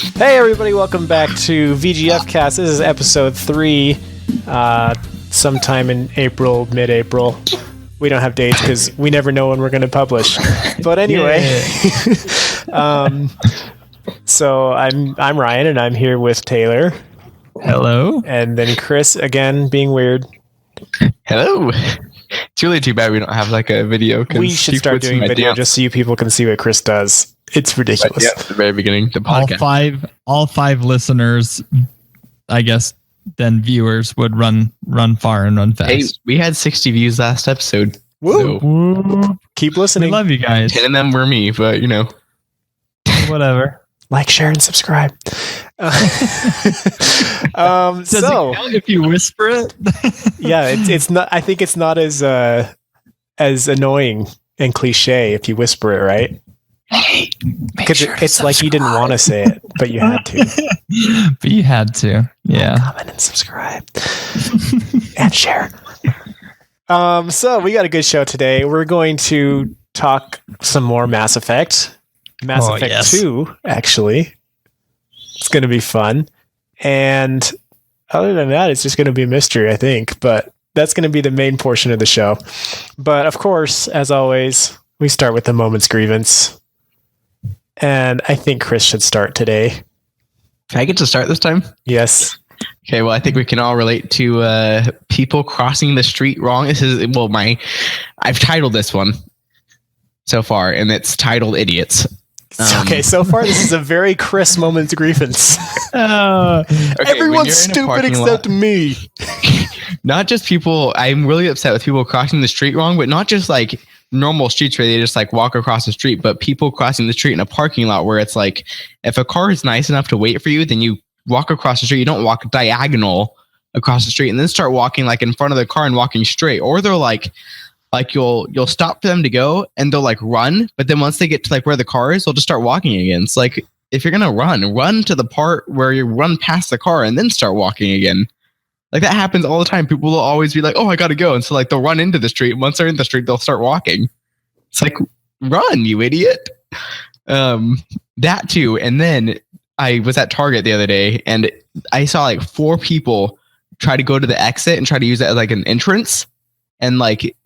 Hey everybody, welcome back to VGF Cast. This is episode 3, sometime in April, mid-April. We don't have dates because we never know when we're going to publish. But anyway, so I'm Ryan, and I'm here with Taylor. Hello. And then Chris, again, being weird. Hello. It's really too bad we don't have like a video. We should start doing video just so you people can see what Chris does. It's ridiculous. Yeah, at the very beginning, the podcast. All five listeners, I guess, then viewers would run far and run fast. Hey, we had 60 views last episode. Woo! Woo. Keep listening. We love you guys. 10 of them were me, but you know. Whatever. Like, share, and subscribe. Does it count if you whisper it? Yeah, it's not. I think it's not as annoying and cliche if you whisper it, right? Hey, because it's like you didn't want to say it, but you had to. But you had to, yeah. Comment and subscribe and share. So we got a good show today. We're going to talk some more Mass Effect. Mass Effect 2, actually. It's going to be fun. And other than that, it's just going to be a mystery, I think. But that's going to be the main portion of the show. But of course, as always, we start with the moment's grievance. And I think Chris should start today. Can I get to start this time? Yes. Okay, well, I think we can all relate to people crossing the street wrong. This is, I've titled this one so far, and it's titled Idiots. Okay, so far this is a very Chris moment's grievance. Okay, everyone's stupid except me. Not just people, I'm really upset with people crossing the street wrong, but not just like normal streets where they just like walk across the street, but people crossing the street in a parking lot where it's like, if a car is nice enough to wait for you, then you walk across the street. You don't walk diagonal across the street and then start walking like in front of the car and walking straight. Or they're like you'll stop for them to go and they'll like run, but then once they get to like where the car is, they'll just start walking again. It's like, if you're gonna run to the part where you run past the car and then start walking again. Like that happens all the time. People will always be like, oh, I gotta go. And so like they'll run into the street. Once they're in the street, they'll start walking. It's like, run, you idiot. That too. And then I was at Target the other day and I saw like 4 people try to go to the exit and try to use it as like an entrance. And like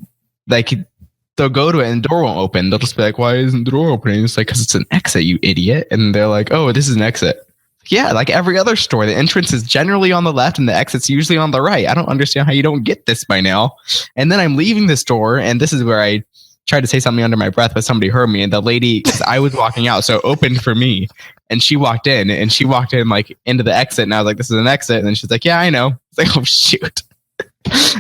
they'll go to it and the door won't open. They'll just be like, why isn't the door opening? It's like, because it's an exit, you idiot. And they're like, oh, this is an exit. Yeah, like every other store, the entrance is generally on the left and the exit's usually on the right. I don't understand how you don't get this by now. And then I'm leaving the store, and this is where I tried to say something under my breath, but somebody heard me. And the lady, because I was walking out, so opened for me. And she walked in like into the exit. And I was like, this is an exit. And then she's like, yeah, I know. It's like, oh, shoot.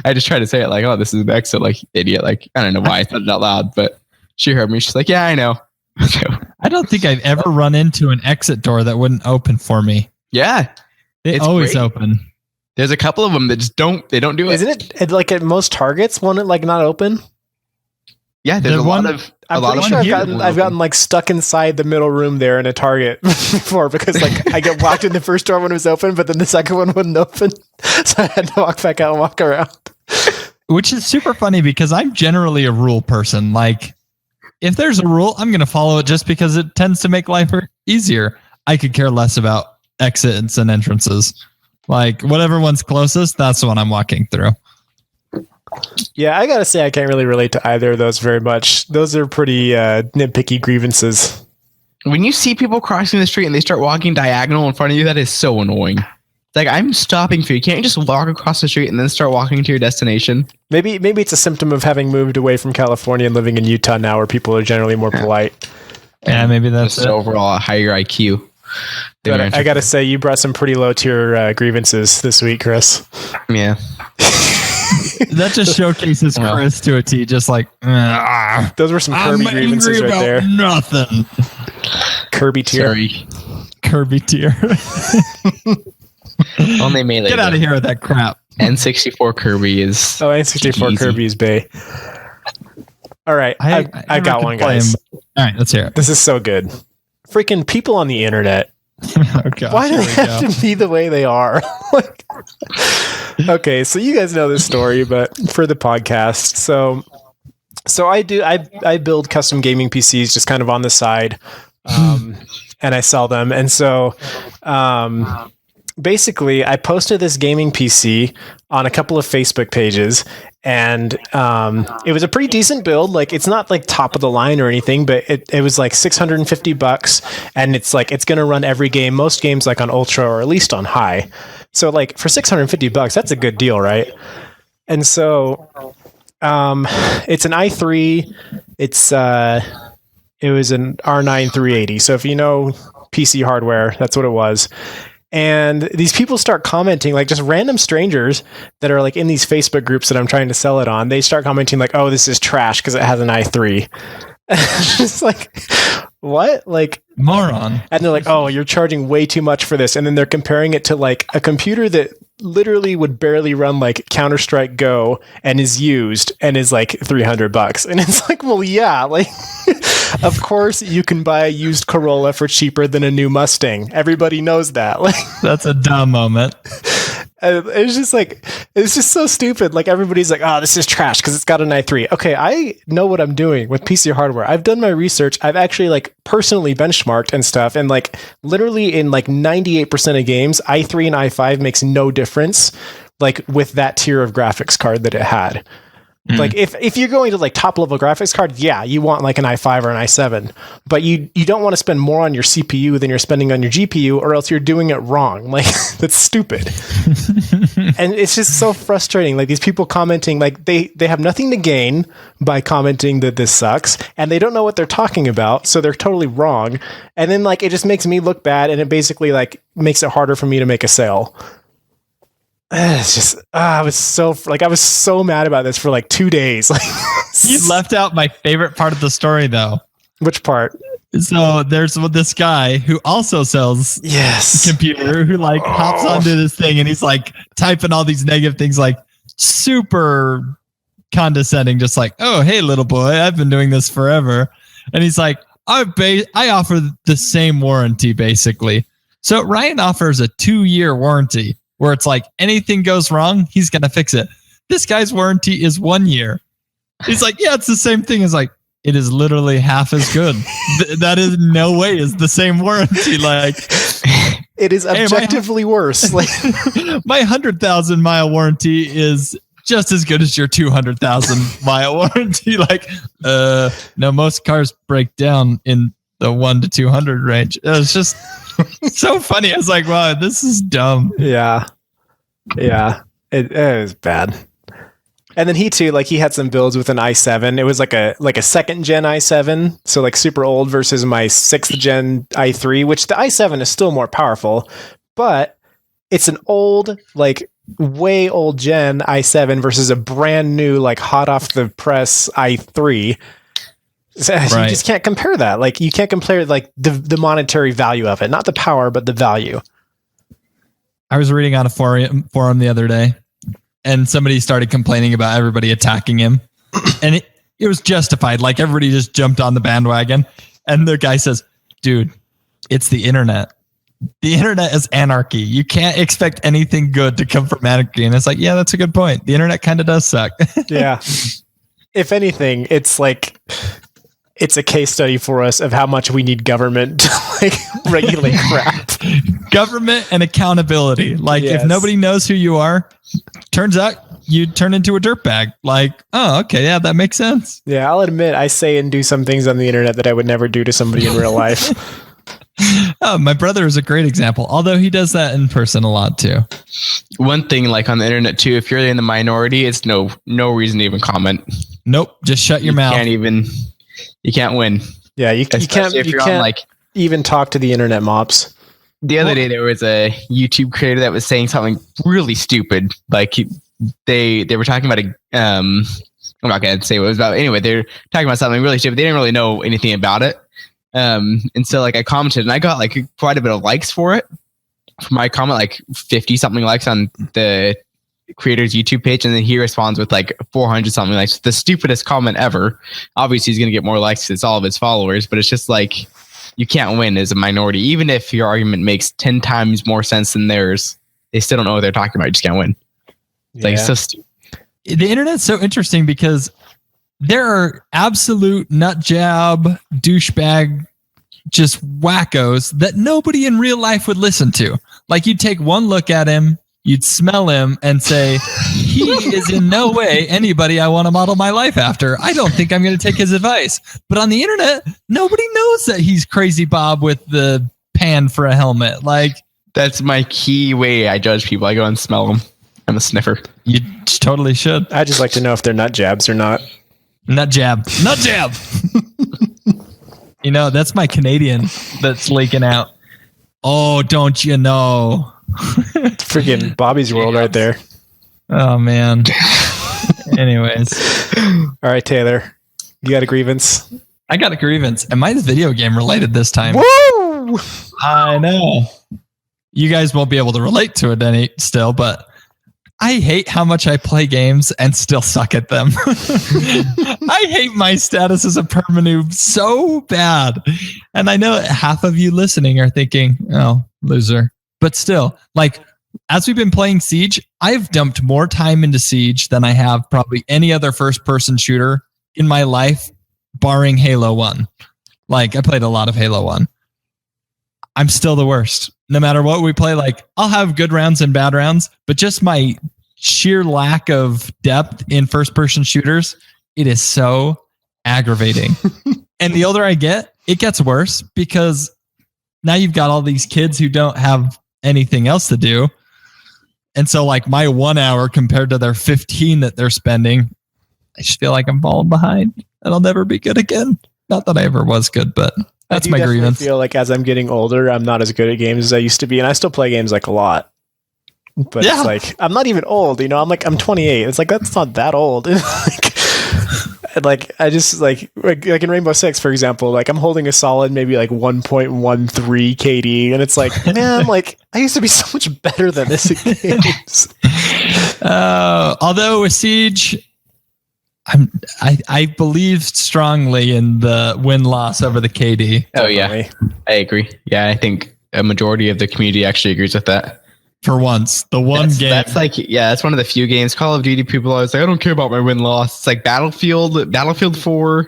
I just tried to say it like, oh, this is an exit, like idiot. Like, I don't know why I said it out loud, but she heard me. She's like, yeah, I know. I don't think I've ever run into an exit door that wouldn't open for me. Yeah. They always open. There's a couple of them that just don't do it. Isn't it like at most Targets, won't it like not open? Yeah, there's a lot of I've gotten like stuck inside the middle room there in a Target before because like I get walked in the first door when it was open, but then the second one wouldn't open. So I had to walk back out and walk around. Which is super funny because I'm generally a rule person. Like, if there's a rule, I'm going to follow it just because it tends to make life easier. I could care less about exits and entrances. Like, whatever one's closest, that's the one I'm walking through. Yeah, I got to say I can't really relate to either of those very much. Those are pretty nitpicky grievances. When you see people crossing the street and they start walking diagonal in front of you, that is so annoying. Like, I'm stopping for you. Can't you just walk across the street and then start walking to your destination? Maybe it's a symptom of having moved away from California and living in Utah now, where people are generally more polite. Yeah, maybe that's just overall a higher IQ. But I got to say, you brought some pretty low tier grievances this week, Chris. Yeah. That just showcases Chris to a T. Just like, those were some Kirby grievances right there. Nothing. Kirby tier. Sorry. Kirby tier. Only melee. Get out of here with that crap. N64 Kirby is. Oh, N64 easy. Kirby's Bay. All right, I got one, guys. All right, let's hear it. This is so good. Freaking people on the internet. Oh, gosh, why do they have to be the way they are? Okay, so you guys know this story, but for the podcast, so I build custom gaming PCs just kind of on the side. and I sell them. And so basically I posted this gaming PC on a couple of Facebook pages, and it was a pretty decent build. Like, it's not like top of the line or anything, but it was like $650, and it's like it's going to run every game, most games, like on ultra or at least on high. So like for $650, that's a good deal, right? And so it's an i3. It was an R9 380. So if you know PC hardware, that's what it was. And these people start commenting, like just random strangers that are like in these Facebook groups that I'm trying to sell it on. They start commenting like, "Oh, this is trash because it has an i3." It's like, what? Like, moron. And they're like, "Oh, you're charging way too much for this." And then they're comparing it to like a computer that literally would barely run like Counter-Strike Go and is used and is like $300. And it's like, well, yeah, like, of course you can buy a used Corolla for cheaper than a new Mustang. Everybody knows that. Like, that's a dumb moment. It's just like, it's just so stupid. Like, everybody's like, "Oh, this is trash because it's got an i3. Okay, I know what I'm doing with PC hardware. I've done my research. I've actually like personally benchmarked and stuff. And like literally in like 98% of games, i3 and i5 makes no difference. Like with that tier of graphics card that it had. Like if you're going to like top level graphics card, yeah, you want like an i5 or an i7, but you don't want to spend more on your CPU than you're spending on your GPU, or else you're doing it wrong. Like, that's stupid. And it's just so frustrating. Like, these people commenting, like they have nothing to gain by commenting that this sucks, and they don't know what they're talking about, so they're totally wrong. And then like it just makes me look bad, and it basically like makes it harder for me to make a sale. It's just I was so mad about this for like 2 days. Like, you left out my favorite part of the story, though. Which part? So there's this guy who also sells computer, who like hops onto this thing and he's like typing all these negative things, like super condescending, just like, "Oh, hey, little boy, I've been doing this forever." And he's like, I offer the same warranty, basically. So Ryan offers a 2-year warranty, where it's like anything goes wrong, he's going to fix it. This guy's warranty is 1 year. He's like, "Yeah, it's the same thing." It's like, it is literally half as good. That is no way is the same warranty. Like, it is objectively worse. Like, my 100,000 mile warranty is just as good as your 200,000 mile warranty. Like, no, most cars break down in the 1 to 200 range. It was just so funny. I was like, wow, this is dumb. Yeah. It was bad. And then he too, like, he had some builds with an i7. It was like a second gen i7, so like super old, versus my 6th gen i3, which the i7 is still more powerful, but it's an old, like way old gen i7 versus a brand new, like hot off the press i3. So right. You just can't compare that. Like, you can't compare like the monetary value of it, not the power, but the value. I was reading on a forum the other day, and somebody started complaining about everybody attacking him, and it was justified. Like, everybody just jumped on the bandwagon, and the guy says, "Dude, it's the internet. The internet is anarchy. You can't expect anything good to come from anarchy." And it's like, yeah, that's a good point. The internet kind of does suck. Yeah. If anything, it's like, it's a case study for us of how much we need government to like regulate crap. Government and accountability. Like, if nobody knows who you are, turns out you turn into a dirtbag. Like, oh, okay, yeah, that makes sense. Yeah, I'll admit I say and do some things on the internet that I would never do to somebody in real life. Oh, my brother is a great example, although he does that in person a lot too. One thing, like on the internet too, if you're in the minority, it's no reason to even comment. Nope, just shut your mouth. You can't win. Yeah, you can't even talk to the internet mobs. The other day there was a YouTube creator that was saying something really stupid. Like, they were talking about I'm not gonna say what it was about. Anyway, they're talking about something really stupid. They didn't really know anything about it. And so like I commented, and I got like quite a bit of likes for it. For my comment, like 50 something likes on the creator's YouTube page, and then he responds with like 400 something likes. The stupidest comment ever. Obviously he's gonna get more likes because it's all of his followers, but it's just like, you can't win as a minority. Even if your argument makes 10 times more sense than theirs, they still don't know what they're talking about. You just can't win. It's like, so stupid. The internet's so interesting because there are absolute nut job, douchebag just wackos that nobody in real life would listen to. Like you'd take one look at him, you'd smell him and say, he is in no way anybody I want to model my life after. I don't think I'm going to take his advice. But on the internet, nobody knows that he's Crazy Bob with the pan for a helmet. Like, that's my key way I judge people. I go and smell them. I'm a sniffer. You totally should. I just like to know if they're nut jabs or not. Nut jab. Nut jab. You know, that's my Canadian that's leaking out. Oh, don't you know? Freaking Bobby's World right there. Oh, man. Anyways. All right, Taylor. You got a grievance? I got a grievance. And mine's video game related this time. Woo! I know. You guys won't be able to relate to it still, but I hate how much I play games and still suck at them. I hate my status as a permanoob so bad. And I know half of you listening are thinking, oh, loser. But still, like, as we've been playing Siege, I've dumped more time into Siege than I have probably any other first-person shooter in my life, barring Halo 1. Like, I played a lot of Halo 1. I'm still the worst. No matter what we play, like, I'll have good rounds and bad rounds, but just my sheer lack of depth in first-person shooters, it is so aggravating. And the older I get, it gets worse because now you've got all these kids who don't have anything else to do. And so, like, my 1 hour compared to their 15 that they're spending, I just feel like I'm falling behind and I'll never be good again. Not that I ever was good, but that's my grievance. I feel like as I'm getting older, I'm not as good at games as I used to be, and I still play games like a lot. But It's like I'm not even old, you know. I'm 28. It's like that's not that old. like I just like in Rainbow Six, for example, like I'm holding a solid maybe like 1.13 KD, and it's like, man, like I used to be so much better than this in games. Although with Siege, I believe strongly in the win-loss over the KD. Oh, yeah. I agree. Yeah, I think a majority of the community actually agrees with that. For once, the one game. That's like, yeah, that's one of the few games. Call of Duty people are always like, I don't care about my win-loss. It's like Battlefield 4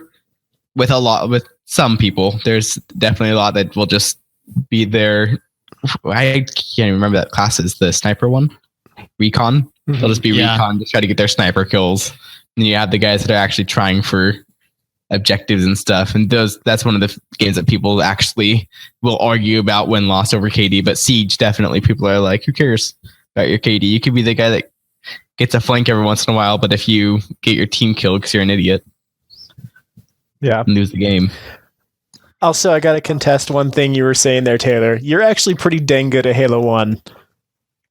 with some people. There's definitely a lot that will just be there. I can't even remember that class is the sniper one. Recon. Mm-hmm. They'll just be recon to try to get their sniper kills. And you have the guys that are actually trying for objectives and stuff. And that's one of the games that people actually will argue about win-loss over KD. But Siege, definitely people are like, who cares about your KD? You could be the guy that gets a flank every once in a while, but if you get your team killed because you're an idiot, lose the game. Also, I got to contest one thing you were saying there, Taylor. You're actually pretty dang good at Halo 1.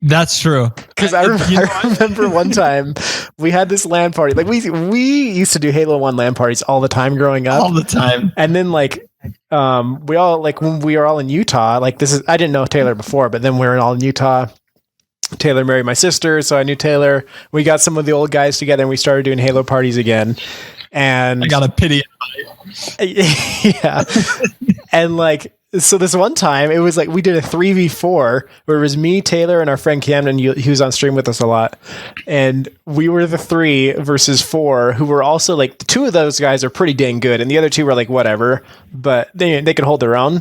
That's true. Because I remember one time we had this LAN party. Like we used to do Halo 1 LAN parties all the time growing up. All the time. And then like we all like when we were all in Utah, like I didn't know Taylor before, but then we were all in Utah. Taylor married my sister, so I knew Taylor. We got some of the old guys together and we started doing Halo parties again. And I got a pity. Yeah. And like so this one time, it was like we did a 3v4 where it was me, Taylor, and our friend Camden. He was on stream with us a lot. And we were the 3 versus 4 who were also like, 2 of those guys are pretty dang good. And the other 2 were like, whatever. But they could hold their own.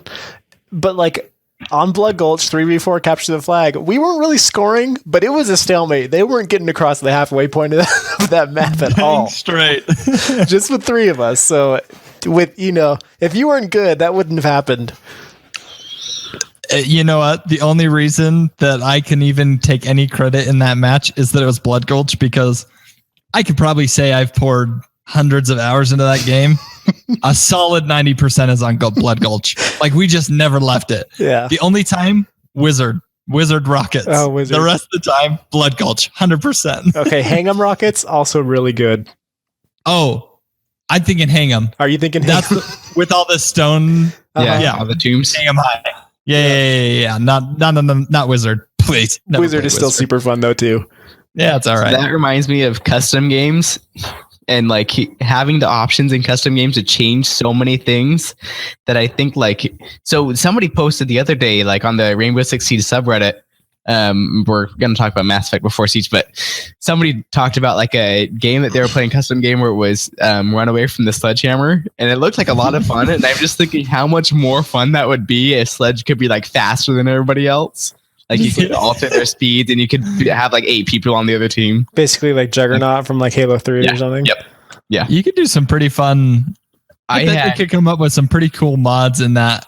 But like on Blood Gulch, 3v4 capture the flag, we weren't really scoring, but it was a stalemate. They weren't getting across the halfway point of that map at all. Straight. Just with 3 of us. So with, you know, if you weren't good, that wouldn't have happened. You know what? The only reason that I can even take any credit in that match is that it was Blood Gulch, because I could probably say I've poured hundreds of hours into that game. A solid 90% is on Blood Gulch. Like, we just never left it. Yeah. The only time, Wizard Rockets. Oh, Wizard. The rest of the time, Blood Gulch, 100%. Okay, Hang 'em Rockets, also really good. Oh, I'm thinking Hang 'em. Are you thinking that's with all the stone? Yeah, all the tombs. Hang 'em high. Yeah. Not Wizard, please. Wizard is still super fun though too. Yeah, it's all right. That reminds me of custom games, and like having the options in custom games to change so many things that I think like. So somebody posted the other day, like on the Rainbow Six Siege subreddit, We're going to talk about Mass Effect before Siege, but somebody talked about like a game that they were playing, custom game, where it was run away from the sledgehammer, and it looked like a lot of fun. And I'm just thinking how much more fun that would be if Sledge could be like faster than everybody else. Like you could alter their speeds, and you could have like 8 people on the other team. Basically, like Juggernaut from like Halo 3 or something. Yep. Yeah. You could do some pretty fun. I think they could come up with some pretty cool mods in that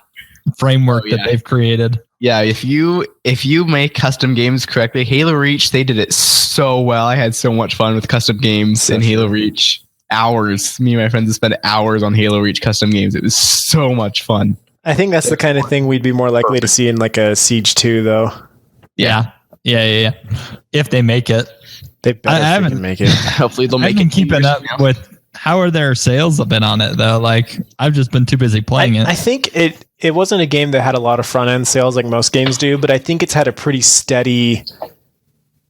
framework that they've created. Yeah, if you make custom games correctly, Halo Reach, they did it so well. I had so much fun with custom games in Halo Reach. Hours. Me and my friends have spent hours on Halo Reach custom games. It was so much fun. I think that's the kind of thing we'd be more likely to see in like a Siege 2, though. Yeah. If they make it. They better make it. Hopefully they'll make it. I've been keeping up with how are their sales been on it, though. Like, I've just been too busy playing it. I think it wasn't a game that had a lot of front end sales like most games do, but I think it's had a pretty steady,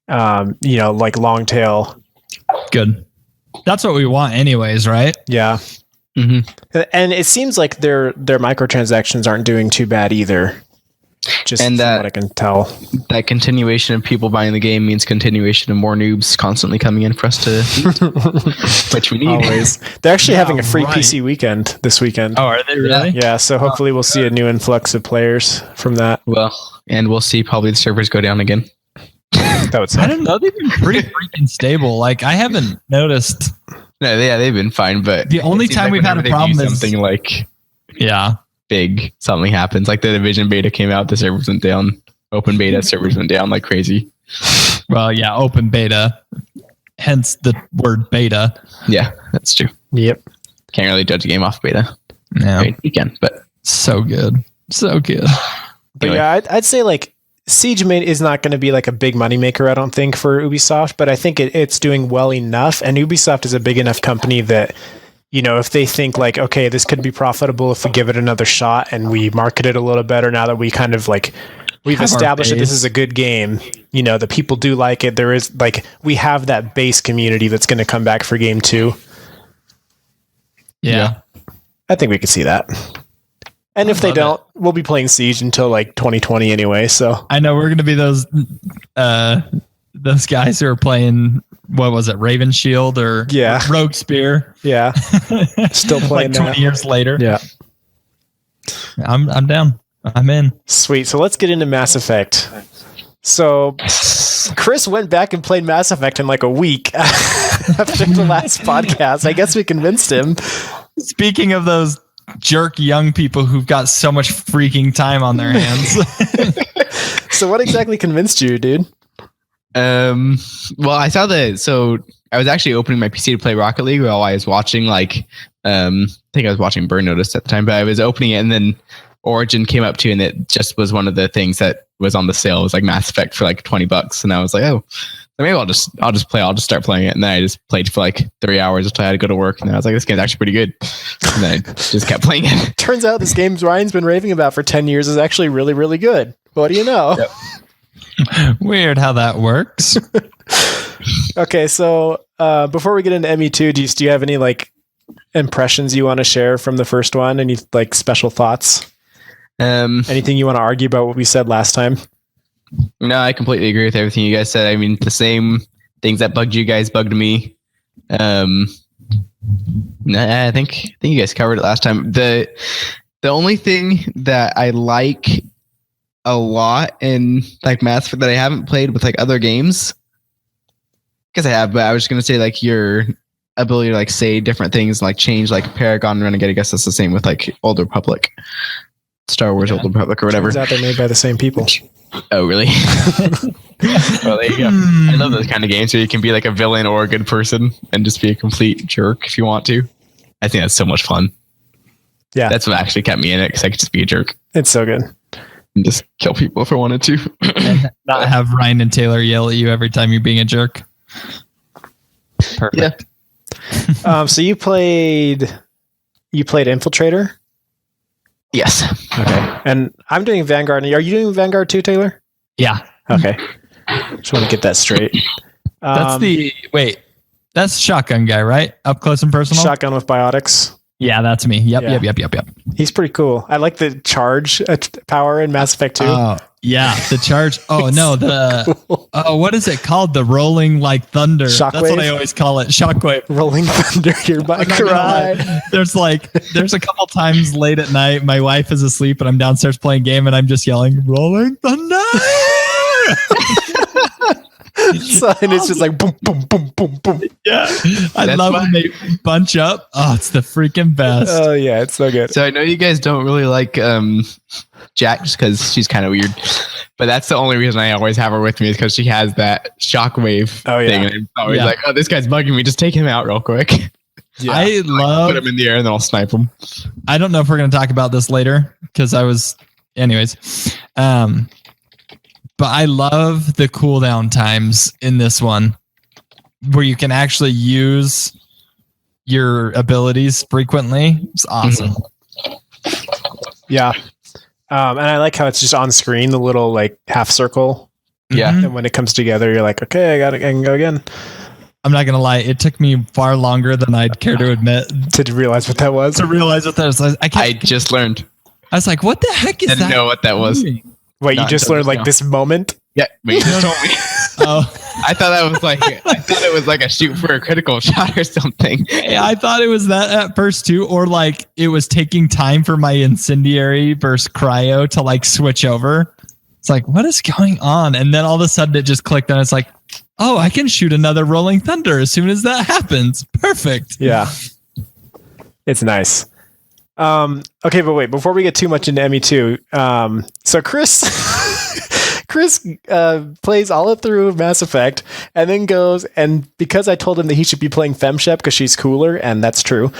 like long tail. Good. That's what we want, anyways, right? Yeah. Mm-hmm. And it seems like their microtransactions aren't doing too bad either. Just from what I can tell. That continuation of people buying the game means continuation of more noobs constantly coming in for us to which we need. Always. They're actually having a free PC weekend this weekend. Oh, are they really? Yeah, so hopefully we'll see a new influx of players from that. Well, and we'll see probably the servers go down again. That would suck. I don't know. They've been pretty freaking stable. Like, I haven't noticed. No, they've been fine, but the only time we've had a problem is something like big something happens, like the Division beta came out, the servers went down. Open beta servers went down like crazy. Well, yeah, open beta, hence the word beta. Yeah, that's true. Yep. Can't really judge a game off beta. Yeah, you can, but so good. But anyway. Yeah, I'd say like Siege is not going to be like a big moneymaker, I don't think, for Ubisoft, but I think it's doing well enough, and Ubisoft is a big enough company that, if they think like, okay, this could be profitable if we give it another shot and we market it a little better now that we kind of like, we've established that this is a good game, the people do like it. There is like, we have that base community that's going to come back for game 2. Yeah. I think we could see that. And if they don't, we'll be playing Siege until like 2020 anyway. So I know we're going to be those guys who are playing, what was it, Raven Shield or Rogue Spear? Yeah, still playing like 20 years later. Yeah, I'm down. I'm in. Sweet. So let's get into Mass Effect. So Chris went back and played Mass Effect in like a week after the last podcast. I guess we convinced him. Speaking of those jerk young people who've got so much freaking time on their hands. So what exactly convinced you, dude? Well, I saw so I was actually opening my PC to play Rocket League while I was watching I think I was watching Burn Notice at the time, but I was opening it and then Origin came up too, and it just was one of the things that was on the sale. It was like Mass Effect for like $20. And I was like, oh, maybe I'll just start playing it. And then I just played for like 3 hours until I had to go to work. And I was like, this game's actually pretty good. And then I just kept playing it. Turns out this game Ryan's been raving about for 10 years is actually really, really good. What do you know? Yep. Weird how that works. Okay, so before we get into ME2, do you have any like impressions you want to share from the first one? Any like special thoughts? Anything you want to argue about what we said last time? No, I completely agree with everything you guys said. I mean, the same things that bugged you guys bugged me. I think you guys covered it last time. The only thing that I like a lot in like Mass Effect that I haven't played with like other games, because I have, but I was just gonna say like your ability to like say different things, like change like Paragon, Renegade. I guess that's the same with like Old Republic, Star Wars Old Republic or whatever. Turns out they're made by the same people. Oh, really? Well, there you go. I love those kind of games where you can be like a villain or a good person and just be a complete jerk if you want to. I think that's so much fun. Yeah, that's what actually kept me in it, because I could just be a jerk. It's so good. And just kill people if I wanted to. And not have Ryan and Taylor yell at you every time you're being a jerk. Perfect. Yeah. So you played Infiltrator? Yes. Okay. And I'm doing Vanguard. Are you doing Vanguard too, Taylor? Yeah. Okay. Just want to get that straight. That's Shotgun guy, right? Up close and personal? Shotgun with biotics. Yeah, that's me. Yep. He's pretty cool. I like the charge power in Mass Effect 2. Yeah, the charge. Oh no, Cool. what is it called? The rolling like thunder. Shockwave? That's what I always call it. Shockwave. Rolling thunder, hear my I'm not gonna cry. lie. There's a couple times late at night, my wife is asleep and I'm downstairs playing game and I'm just yelling, "Rolling thunder!" So, and it's just like boom, boom, boom, boom, boom. Yeah, I That's love why- when they bunch up. Oh, it's the freaking best. Oh yeah, it's so good. So I know you guys don't really like Jack just because she's kind of weird, but that's the only reason I always have her with me is because she has that shockwave thing. And I'm always like, oh, this guy's bugging me. Just take him out real quick. Yeah. I love. Put him in the air and then I'll snipe him. I don't know if we're going to talk about this later because anyways. But I love the cooldown times in this one where you can actually use your abilities frequently. It's awesome. Yeah. And I like how it's just on screen, the little like half circle. Yeah. Mhm. And when it comes together, you're like, okay, I can go again. I'm not going to lie. It took me far longer than I'd care to admit To realize what that was. to realize what that was. I just learned. I was like, what the heck is Didn't that? know what that was. doing? Wait, you Not just until learned just like now. this moment? Yeah, but you just told me. Oh, I thought it was like a shoot for a critical shot or something. yeah, I thought it was that at first too, or like it was taking time for my incendiary versus cryo to like switch over. It's like, what is going on? And then all of a sudden it just clicked and it's like, oh, I can shoot another rolling thunder as soon as that happens. Perfect. Yeah. It's nice. Okay, but wait, before we get too much into ME2, so Chris plays all through Mass Effect and then goes, and because I told him that he should be playing FemShep because she's cooler, and that's true,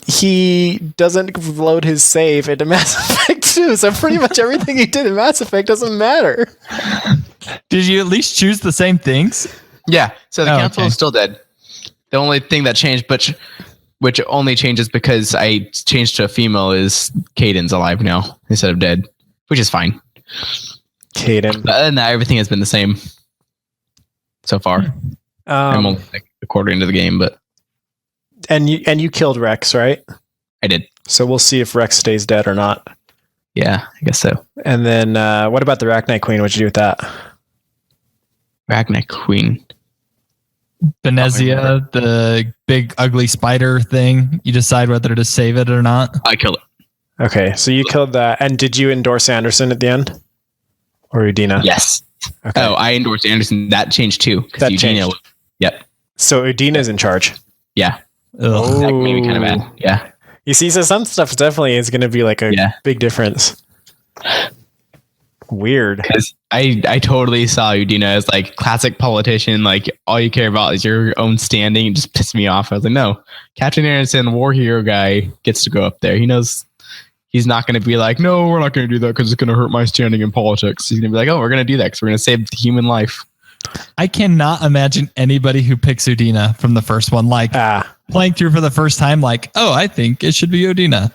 he doesn't load his save into Mass Effect 2, so pretty much everything he did in Mass Effect doesn't matter. Did you at least choose the same things? Yeah, so the Oh, council okay. is still dead. The only thing that changed, which only changes because I changed to a female, is Caden's alive now instead of dead, which is fine. Caden. But other than that, everything has been the same so far. I'm only like a quarter into the game, but and you killed Rex, right? I did. So we'll see if Rex stays dead or not. Yeah, I guess so. And then what about the Arachnite Queen? What'd you do with that? Arachnite Queen. Benezia, the big ugly spider thing. You decide whether to save it or not. I killed it. Okay, so you killed that. And did you endorse Anderson at the end? Or Udina? Yes. Okay. Oh, I endorsed Anderson. That changed too. That Eugenia changed. Yep. So Udina's in charge. Yeah. Ugh. That made me kind of mad. Yeah. You see, so some stuff definitely is going to be like a Yeah. big difference. Weird. Because I totally saw Udina as like classic politician. Like all you care about is your own standing. It just pissed me off. I was like, no, Captain Anderson, war hero guy, gets to go up there. He knows he's not going to be like, no, we're not going to do that because it's going to hurt my standing in politics. He's going to be like, oh, we're going to do that because we're going to save the human life. I cannot imagine anybody who picks Udina from the first one, like playing through for the first time, like, oh, I think it should be Udina.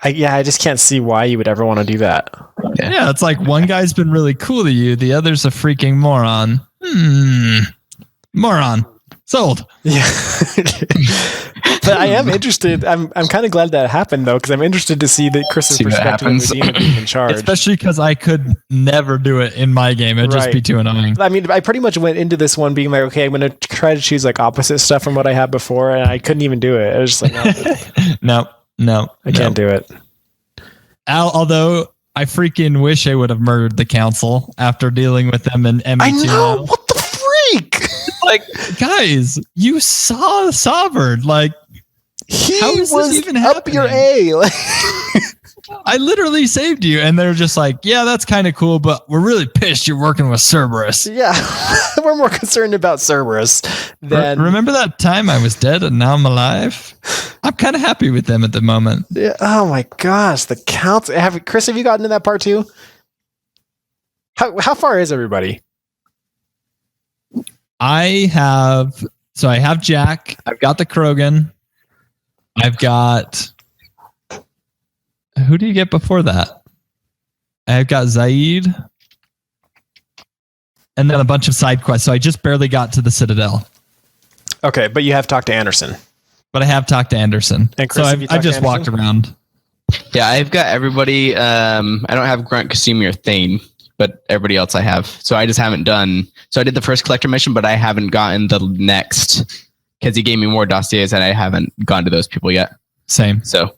I just can't see why you would ever want to do that. Yeah, it's like one guy's been really cool to you, the other's a freaking moron. Moron. Sold. Yeah. But I am interested. I'm kind of glad that happened though, because I'm interested to see that Chris's See what perspective of happens. Udina being in charge. Especially because I could never do it in my game. It'd just Right. be too annoying. I mean, I pretty much went into this one being like, okay, I'm going to try to choose like opposite stuff from what I had before, and I couldn't even do it. I was just like, no, No, I can't do it. Although I freaking wish I would have murdered the council after dealing with them in ME2. I know. now. What the freak? Like, guys, you saw Sovereign. Like, He How is this was even up your happening? A. Like, I literally saved you. And they're just like, yeah, that's kind of cool, but we're really pissed you're working with Cerberus. yeah, we're more concerned about Cerberus than. Remember that time I was dead and now I'm alive? I'm kind of happy with them at the moment. Yeah, oh my gosh, the council. Chris, have you gotten to that part too? How far is everybody? I have Jack. I've got the Krogan. I've got. Who do you get before that? I've got Zaid. And then a bunch of side quests. So I just barely got to the Citadel. Okay, but you have talked to Anderson. But I have talked to Anderson. And Chris, so have you I talked to just walked Anderson? around. Yeah, I've got everybody. I don't have Grunt, Kasumi, or Thane, but everybody else I have. So I just haven't done. So I did the first collector mission, but I haven't gotten the next because he gave me more dossiers, and I haven't gone to those people yet. Same. So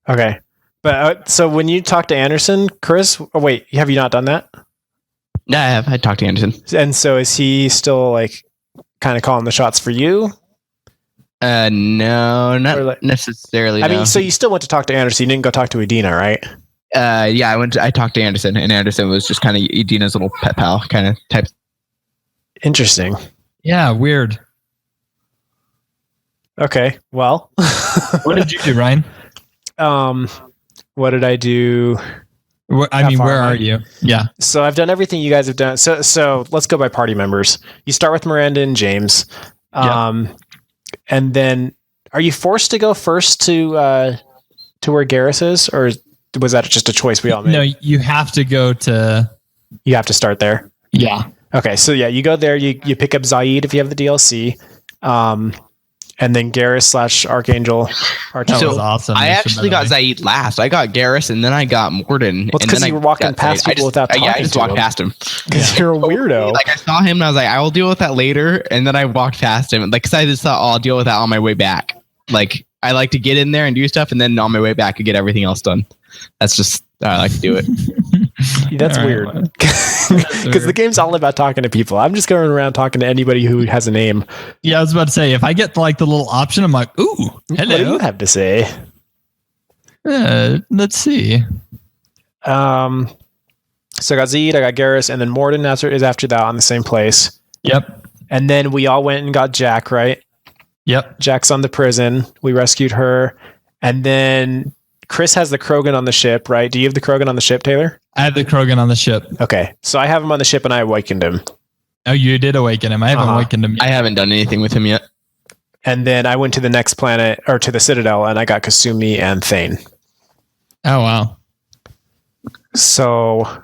Okay. But so when you talk to Anderson, Chris, wait, have you not done that? yeah, I have. I talked to Anderson. And so is he still like kind of calling the shots for you? No, not necessarily. I mean, so you still went to talk to Anderson. You didn't go talk to Edina, right? Yeah, I talked to Anderson, and Anderson was just kind of Edina's little pet pal kind of type. Interesting. Yeah, weird. Okay. Well, What did you do, Ryan? what did I do? I mean, far where am I? are you? Yeah. So I've done everything you guys have done. So let's go by party members. You start with Miranda and James. And then are you forced to go first to where Garrus is, or was that just a choice we all made? No, you have to go to. You have to start there. Yeah. Okay, so yeah, you go there, you pick up Zaid if you have the DLC. And then Garrus / Archangel. That So, was awesome. I actually got Zaid last. I got Garrus, and then I got Morden. Well, it's and 'cause then you I were walking got past Zaid. people without Yeah, I talking just to walked them. past him. Because you're a weirdo. Like I saw him, and I was like, I will deal with that later. And then I walked past him. Like, 'cause I just thought, oh, I'll deal with that on my way back. Like, I like to get in there and do stuff, and then on my way back, I get everything else done. That's just how I like to do it. That's All right, weird. well, Because the game's all about talking to people. I'm just going around talking to anybody who has a name. Yeah, I was about to say, if I get like the little option, I'm like, ooh, What do you hello. have to say? Let's see. So I got Zed, I got Garrus, and then Morden is after that on the same place. Yep. And then we all went and got Jack, right? Yep. Jack's on the prison. We rescued her. And then Chris has the Krogan on the ship, right? Do you have the Krogan on the ship, Taylor? I had the Krogan on the ship. Okay. So I have him on the ship and I awakened him. Oh, you did awaken him. I haven't awakened him yet. I haven't done anything with him yet. And then I went to the next planet, or to the Citadel, and I got Kasumi and Thane. Oh, wow. So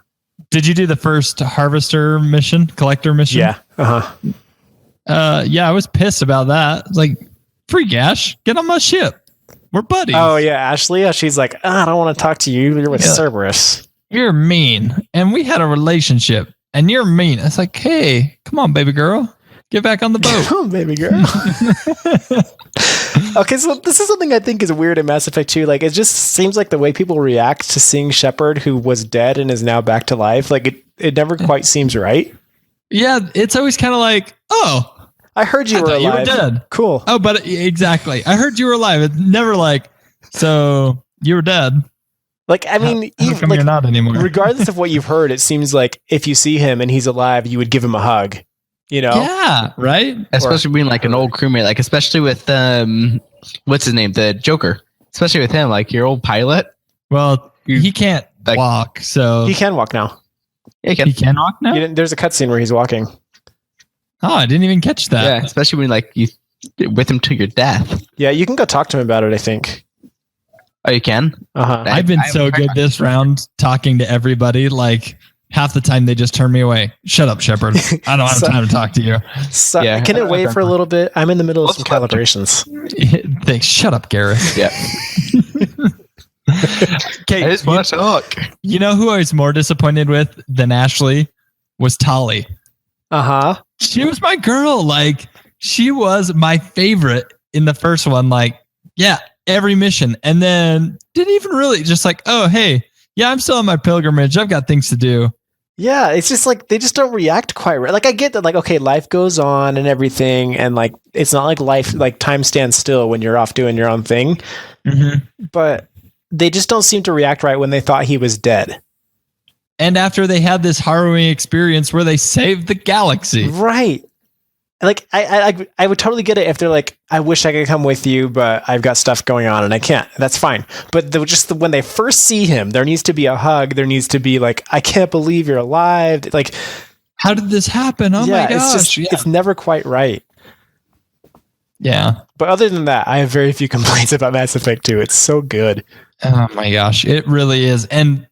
Did you do the first harvester mission, collector mission? yeah. Uh-huh. Yeah, I was pissed about that. It's like, free Gash, get on my ship. We're buddies. Oh yeah, Ashley. She's like, I don't want to talk to you. You're with Yeah. Cerberus. You're mean. And we had a relationship. And you're mean. It's like, hey, come on, baby girl. Get back on the boat. Oh, baby girl. Okay, so this is something I think is weird in Mass Effect 2. Like, it just seems like the way people react to seeing Shepard, who was dead and is now back to life, like it never quite seems right. Yeah, it's always kind of like, oh, I heard you I were thought alive. you were dead. Cool. Oh, but exactly. I heard you were alive. It's never like, so you were dead. Like, I mean, How even, come like, you're not anymore? regardless of what you've heard, it seems like if you see him and he's alive, you would give him a hug. You know? Yeah, right? Especially being like an old crewmate, like especially with what's his name, the Joker. Especially with him, like your old pilot. Well, he can't Like- walk, so He can walk now. Yeah, he can walk now? There's a cutscene where he's walking. Oh, I didn't even catch that. yeah, especially when like you with him to your death. Yeah, you can go talk to him about it, I think. Oh, you can. Uh-huh. I've been I- so good this round talking to everybody. Like half the time they just turn me away. Shut up, Shepard. I don't have So- time to talk to you. So, Yeah. can it wait for a little bit? I'm in the middle of some Let's let them- calibrations. They shut up, Garrett. Yeah. Okay, I just want to talk. you know who I was more disappointed with than Ashley was Tali. Uh-huh. She was my girl. Like she was my favorite in the first one. Like, yeah, every mission. And then didn't even really just like, oh, hey, yeah, I'm still on my pilgrimage. I've got things to do. Yeah, it's just like they just don't react quite right. Like I get that, like, okay, life goes on and everything, and like it's not like life, like time stands still when you're off doing your own thing. But they just don't seem to react right when they thought he was dead. And after they had this harrowing experience where they saved the galaxy. Right. Like I would totally get it if they're like, I wish I could come with you, but I've got stuff going on and I can't. That's fine. But when they first see him, there needs to be a hug. There needs to be like, I can't believe you're alive. Like, How did this happen? Oh yeah, my gosh. it's just it's never quite right. Yeah. But other than that, I have very few complaints about Mass Effect 2. It's so good. Oh my gosh. It really is. And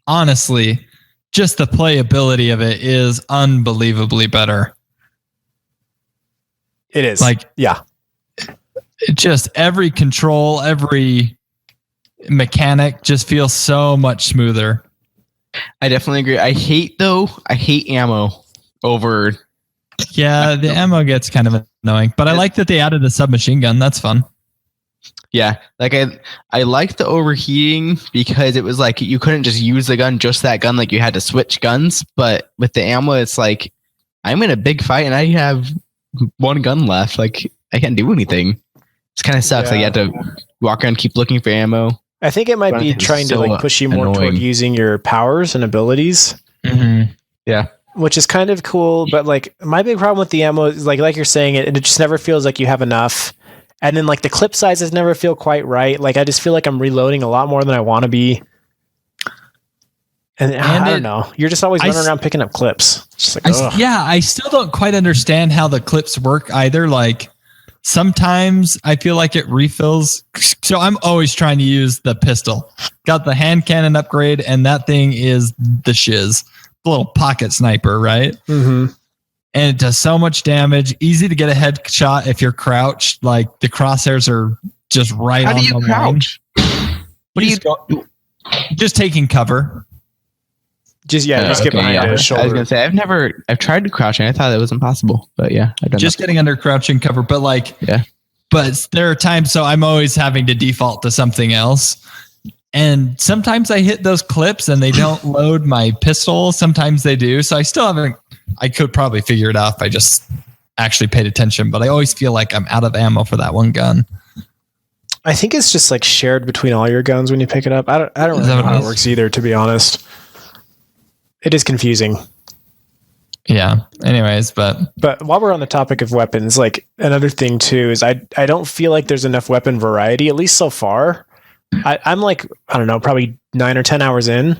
honestly, just the playability of it is unbelievably better. It is. Like, yeah. just every control, every mechanic just feels so much smoother. I definitely agree. I hate ammo over. Yeah, the ammo gets kind of annoying, but I like that they added the submachine gun. That's fun. Yeah, like I liked the overheating because it was like you couldn't just use the gun, just that gun, like you had to switch guns. But with the ammo, it's like I'm in a big fight and I have one gun left. Like I can't do anything. It kind of sucks. Like you have to walk around, keep looking for ammo. I think it might be trying to like push you more toward using your powers and abilities. Mm-hmm. Yeah. Which is kind of cool, but like my big problem with the ammo is like you're saying it just never feels like you have enough. And then like the clip sizes never feel quite right. Like I just feel like I'm reloading a lot more than I want to be. And I don't know. You're just always running around picking up clips. Just like, I still don't quite understand how the clips work either. Like sometimes I feel like it refills. So I'm always trying to use the pistol. Got the hand cannon upgrade, and that thing is the shiz. The little pocket sniper, right? Mm-hmm. And it does so much damage. Easy to get a headshot if you're crouched. Like the crosshairs are just right on the line. How do you crouch? What do you do? Just taking cover. Just get behind his shoulder. I was gonna say I've tried to crouch and I thought it was impossible, but yeah, I've done just getting under crouching cover. But but there are times, so I'm always having to default to something else. And sometimes I hit those clips and they don't load my pistol. Sometimes they do. So I still haven't, I could probably figure it out if I just actually paid attention, but I always feel like I'm out of ammo for that one gun. I think it's just like shared between all your guns when you pick it up. I don't really know how it works either, to be honest. It is confusing. Yeah. Anyways, but while we're on the topic of weapons, like another thing too is I don't feel like there's enough weapon variety, at least so far. I'm like, I don't know, probably 9 or 10 hours in.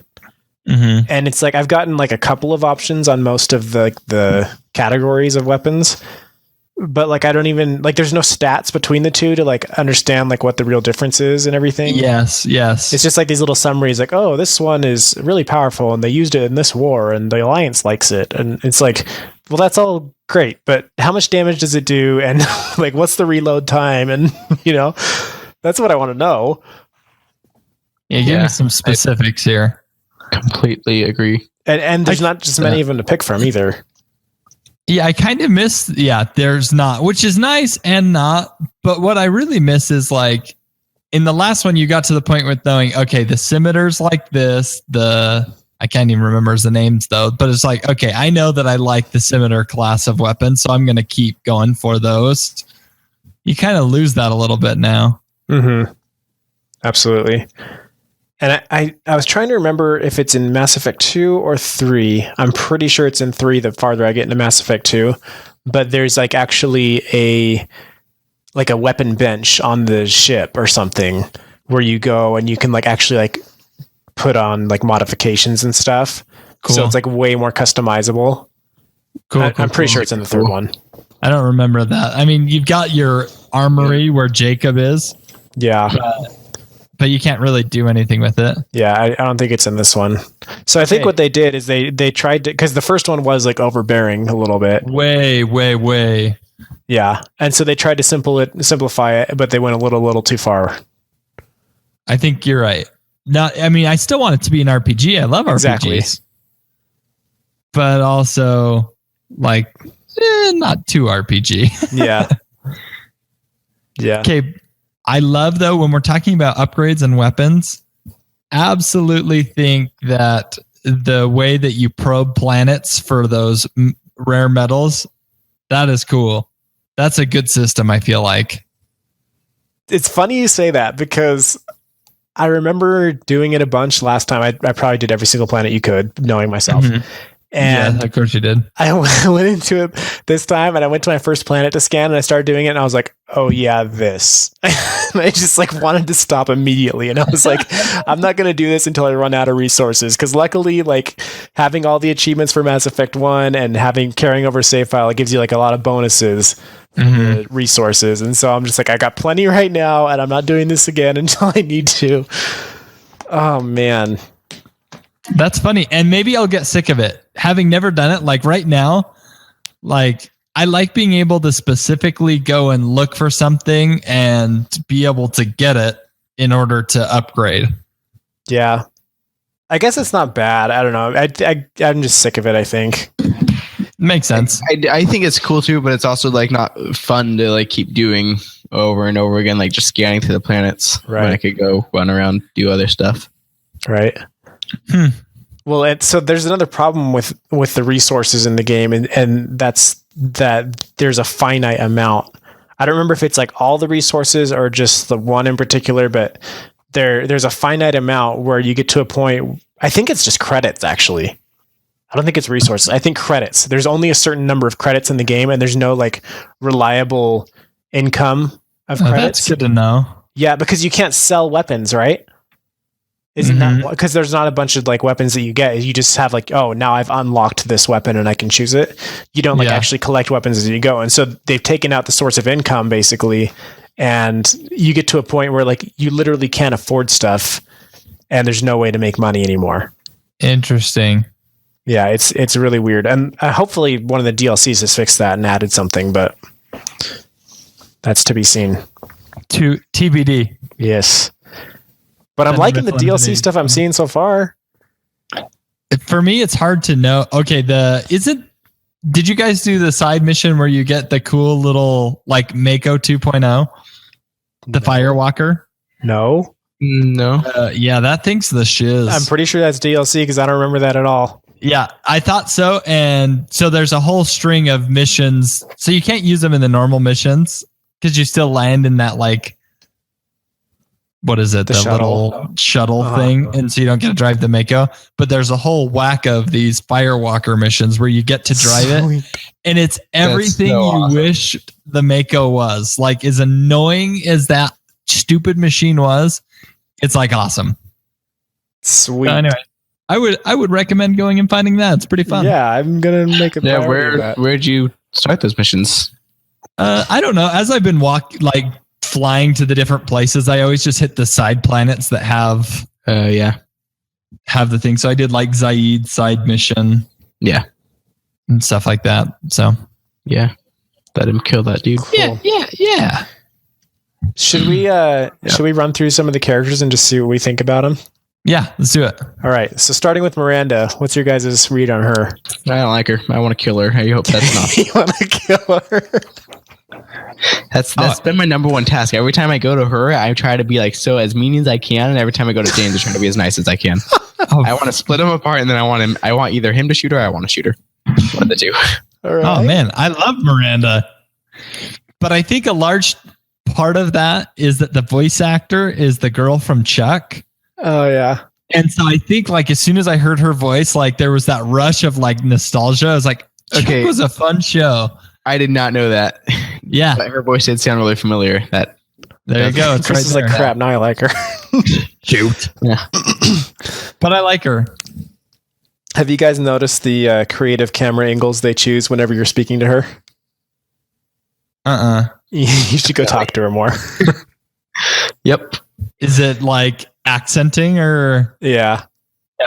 Mm-hmm. And it's like I've gotten like a couple of options on most of the categories of weapons. But like I don't even like there's no stats between the two to like understand like what the real difference is and everything. Yes. It's just like these little summaries like, oh, this one is really powerful and they used it in this war and the Alliance likes it. And it's like, well, that's all great, but how much damage does it do? And like what's the reload time? And that's what I want to know. Yeah, give me some specifics here. Completely agree. And there's not just many of them to pick from either. Yeah, I kind of miss, there's not, which is nice and not. But what I really miss is like, in the last one, you got to the point with knowing, okay, the scimitars like this, I can't even remember the names though, but it's like, okay, I know that I like the scimitar class of weapons, so I'm going to keep going for those. You kind of lose that a little bit now. Mm-hmm. Absolutely. And I was trying to remember if it's in Mass Effect 2 or 3. I'm pretty sure it's in 3 the farther I get into Mass Effect 2. But there's like actually a weapon bench on the ship or something where you go and you can like actually like put on like modifications and stuff. Cool. So it's like way more customizable. Cool. I'm pretty sure it's in the third one. I don't remember that. I mean, you've got your armory where Jacob is. Yeah. But you can't really do anything with it. Yeah, I don't think it's in this one. So I think what they did is they tried to, because the first one was like overbearing a little bit. Way. Yeah, and so they tried to simplify it, but they went a little too far. I think you're right. Now, I mean, I still want it to be an RPG. I love RPGs. Exactly. But also, like, not too RPG. Yeah. Yeah. Okay. I love, though, when we're talking about upgrades and weapons, absolutely think that the way that you probe planets for those rare metals, that is cool. That's a good system, I feel like. It's funny you say that because I remember doing it a bunch last time. I probably did every single planet you could, knowing myself. Mm-hmm. And yeah, of course you did. I went into it this time and I went to my first planet to scan and I started doing it and I was like, oh yeah, this. And I just like wanted to stop immediately. And I was like, I'm not going to do this until I run out of resources. Cause luckily like having all the achievements for Mass Effect 1 and carrying over save file, it gives you like a lot of bonuses for the resources. And so I'm just like, I got plenty right now and I'm not doing this again until I need to. Oh man. That's funny. And maybe I'll get sick of it. Having never done it, like right now, like I like being able to specifically go and look for something and be able to get it in order to upgrade. Yeah. I guess it's not bad. I don't know. I'm just sick of it, I think. Makes sense. I think it's cool too, but it's also like not fun to like keep doing over and over again, like just scanning through the planets. Right. When I could go run around, do other stuff. Right. Well, so there's another problem with the resources in the game, and that's that there's a finite amount. I don't remember if it's like all the resources or just the one in particular, but there's a finite amount where you get to a point. I think it's just credits, actually. I don't think it's resources. I think credits. There's only a certain number of credits in the game, and there's no like reliable income of credits. That's good to know. Yeah, because you can't sell weapons, right? Isn't that because there's not a bunch of like weapons that you get? You just have like, oh, now I've unlocked this weapon and I can choose it. You don't like actually collect weapons as you go, and so they've taken out the source of income basically, and you get to a point where like you literally can't afford stuff, and there's no way to make money anymore. Interesting. Yeah, it's really weird, and hopefully one of the DLCs has fixed that and added something, but that's to be seen. To TBD. Yes. But I'm liking the DLC stuff I'm seeing so far. For me, it's hard to know. Okay, did you guys do the side mission where you get the cool little like Mako 2.0? The Firewalker? No. Yeah, that thing's the shiz. I'm pretty sure that's DLC because I don't remember that at all. Yeah, I thought so. And so there's a whole string of missions. So you can't use them in the normal missions because you still land in that like, what is it? The little shuttle thing. And so you don't get to drive the Mako. But there's a whole whack of these Firewalker missions where you get to drive it. And it's everything you wish the Mako was. Like, as annoying as that stupid machine was, it's like awesome. Sweet. Anyway, I would recommend going and finding that. It's pretty fun. Yeah, I'm gonna make a where'd you start those missions? I don't know. As I've been flying to the different places, I always just hit the side planets that have the thing. So I did like Zaid side mission. Yeah. And stuff like that. So yeah. Let him kill that dude. Cool. Yeah. Should we run through some of the characters and just see what we think about them? Yeah, let's do it. All right. So starting with Miranda, what's your guys' read on her? I don't like her. I want to kill her. I hope that's not. You want to kill her? That's been my number one task. Every time I go to her, I try to be like so as mean as I can, and every time I go to James, I try to be as nice as I can. I want to split them apart, and then I want either him to shoot her, or I want to shoot her. One of the two. All right. Oh man, I love Miranda, but I think a large part of that is that the voice actor is the girl from Chuck. Oh yeah. And so I think like as soon as I heard her voice, like there was that rush of like nostalgia. I was like, Chuck was a fun show. I did not know that. Yeah. But her voice did sound really familiar. There you go. It's Chris is like, crap, now I like her. Shoot. Yeah. But I like her. Have you guys noticed the creative camera angles they choose whenever you're speaking to her? You should go talk to her more. Yep. Is it like accenting or? Yeah.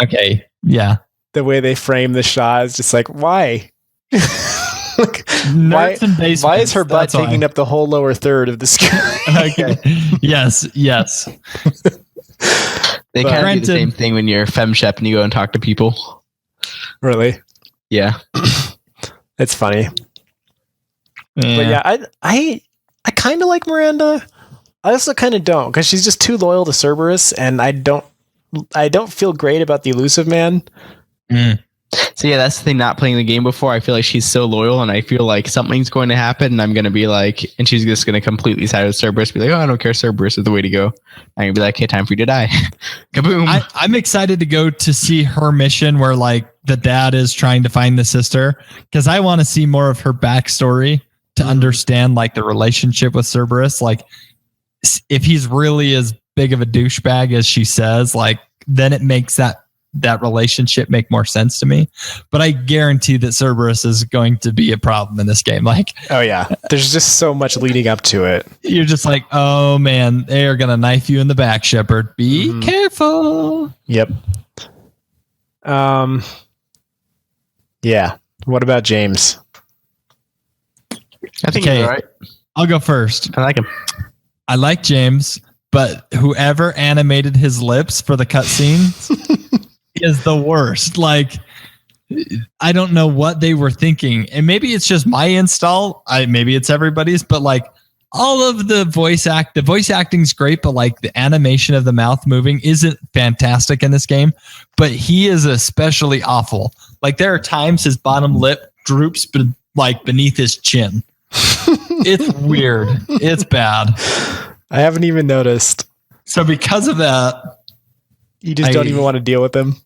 Okay. Yeah. The way they frame the shot is just like, why? Why is her butt taking up the whole lower third of the screen? Okay. Yes. They kind of do the same thing when you're FemShep and you go and talk to people. Really? Yeah. It's funny. Yeah. But yeah, I kind of like Miranda. I also kind of don't, because she's just too loyal to Cerberus, and I don't feel great about the Elusive Man. So yeah, that's the thing. Not playing the game before, I feel like she's so loyal, and I feel like something's going to happen, and I'm going to be like, and she's just going to completely side with Cerberus, be like, oh, I don't care, Cerberus is the way to go. I'm going to be like, hey, time for you to die. Kaboom! I'm excited to go to see her mission where like the dad is trying to find the sister, because I want to see more of her backstory to understand like the relationship with Cerberus. Like, if he's really as big of a douchebag as she says, like then it makes that relationship make more sense to me. But I guarantee that Cerberus is going to be a problem in this game. Like, oh yeah, there's just so much leading up to it. You're just like, oh man, they are gonna knife you in the back, Shepard. Be careful. Yep. Yeah. What about James? I think he's all right. I'll go first. I like him. I like James, but whoever animated his lips for the cutscene is the worst. Like, I don't know what they were thinking, and maybe it's just my install. Maybe it's everybody's, but like all of the voice acting's great, but like the animation of the mouth moving isn't fantastic in this game. But he is especially awful. Like there are times his bottom lip droops, like beneath his chin. It's weird. It's bad. I haven't even noticed. So because of that, you just don't even want to deal with him.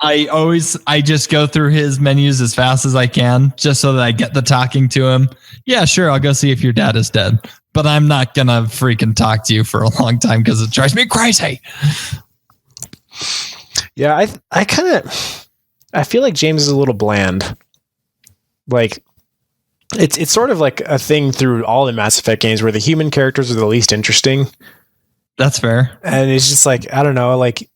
I just go through his menus as fast as I can just so that I get the talking to him. Yeah, sure. I'll go see if your dad is dead, but I'm not going to freaking talk to you for a long time because it drives me crazy. Yeah. I feel like James is a little bland. Like it's sort of like a thing through all the Mass Effect games where the human characters are the least interesting. That's fair. And it's just like, I don't know, like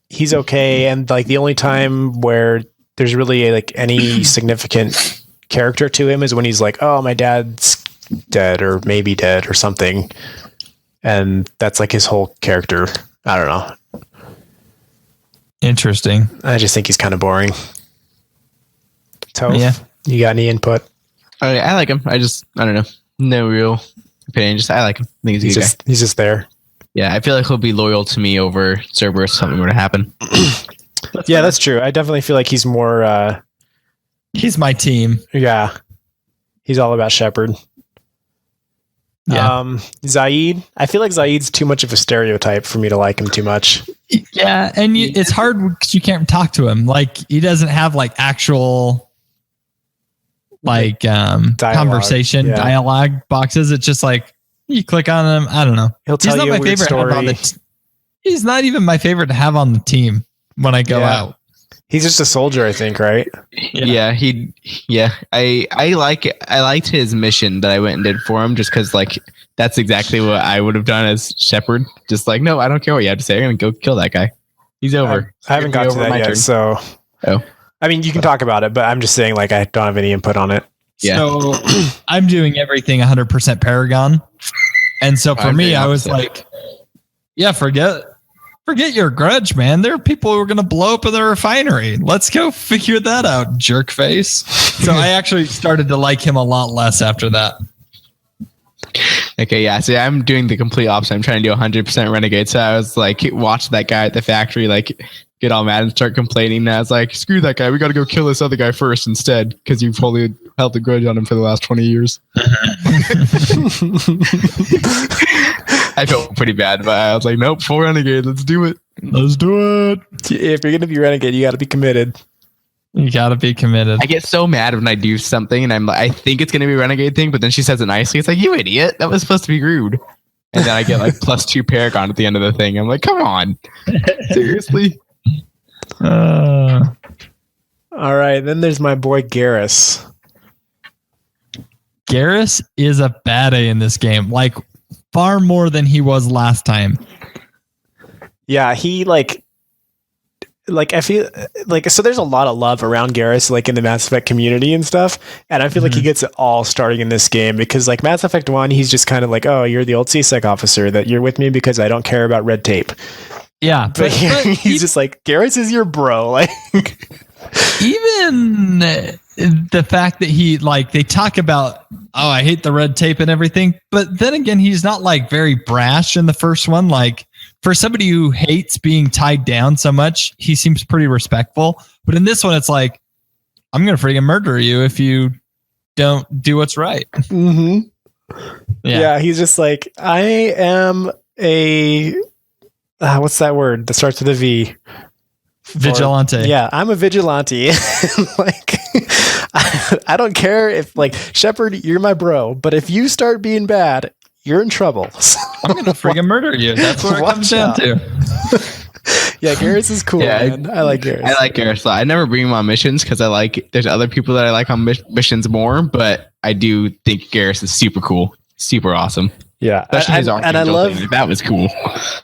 he's okay. And like the only time where there's really like any significant character to him is when he's like, oh, my dad's dead or maybe dead or something. And that's like his whole character. I don't know. Interesting. I just think he's kind of boring. Toph, yeah. You got any input? I like him. I don't know. No real opinion. I like him. I think he's a good guy. He's just there. Yeah, I feel like he'll be loyal to me over Cerberus if something were to happen. Yeah, that's true. I definitely feel like he's more... he's my team. Yeah. He's all about Shepard. Yeah. Zaid. I feel like Zaid's too much of a stereotype for me to like him too much. Yeah, and it's hard because you can't talk to him. Like, he doesn't have like actual... like conversation dialogue boxes. It's just like you click on him. I don't know. He'll tell you a weird story. He's not even my favorite to have on the team when I go out. He's just a soldier, I think, right? Yeah. I liked his mission that I went and did for him just because like that's exactly what I would have done as Shepard. Just like, no, I don't care what you have to say. I'm gonna go kill that guy. He's over. I haven't got to that yet, so I mean, you can talk about it, but I'm just saying, like, I don't have any input on it. Yeah. So I'm doing everything 100% Paragon. And so for me, I was like, yeah, forget your grudge, man. There are people who are going to blow up in the refinery. Let's go figure that out, jerk face. So I actually started to like him a lot less after that. Okay, yeah. So I'm doing the complete opposite. I'm trying to do 100% Renegade. So I was like, watch that guy at the factory, like, get all mad and start complaining. And I was like, screw that guy. We got to go kill this other guy first instead because you've totally held a grudge on him for the last 20 years. I felt pretty bad, but I was like, nope, full Renegade. Let's do it. Let's do it. If you're going to be Renegade, you got to be committed. You got to be committed. I get so mad when I do something and I'm like, I think it's going to be a Renegade thing, but then she says it nicely. It's like, you idiot. That was supposed to be rude. And then I get like +2 Paragon at the end of the thing. I'm like, come on. Seriously? All right, then there's my boy Garrus. Garrus is a bad A in this game, like far more than he was last time. Yeah, he like I feel like so there's a lot of love around Garrus like in the Mass Effect community and stuff, and I feel like he gets it all starting in this game because like Mass Effect 1, he's just kind of like, oh, you're the old CSEC officer that you're with me because I don't care about red tape. Yeah, but he's just like, Garrus is your bro. Like, even the fact that he like they talk about, oh, I hate the red tape and everything, but then again, he's not like very brash in the first one. Like for somebody who hates being tied down so much, he seems pretty respectful. But in this one, it's like, I'm gonna freaking murder you if you don't do what's right. Mm-hmm. Yeah, he's just like, I am a. What's that word that starts with a V? Vigilante. Yeah, I'm a vigilante. Like, I don't care if, like, Shepard, you're my bro, but if you start being bad, you're in trouble. So, I'm gonna freaking murder you. That's what it comes down to. Yeah, Garrus is cool, man. I like Garrus. I like Garrus. I never bring him on missions because there's other people that I like on missions more, but I do think Garrus is super cool, super awesome. Yeah, Especially his and I Archangel love thing. That was cool.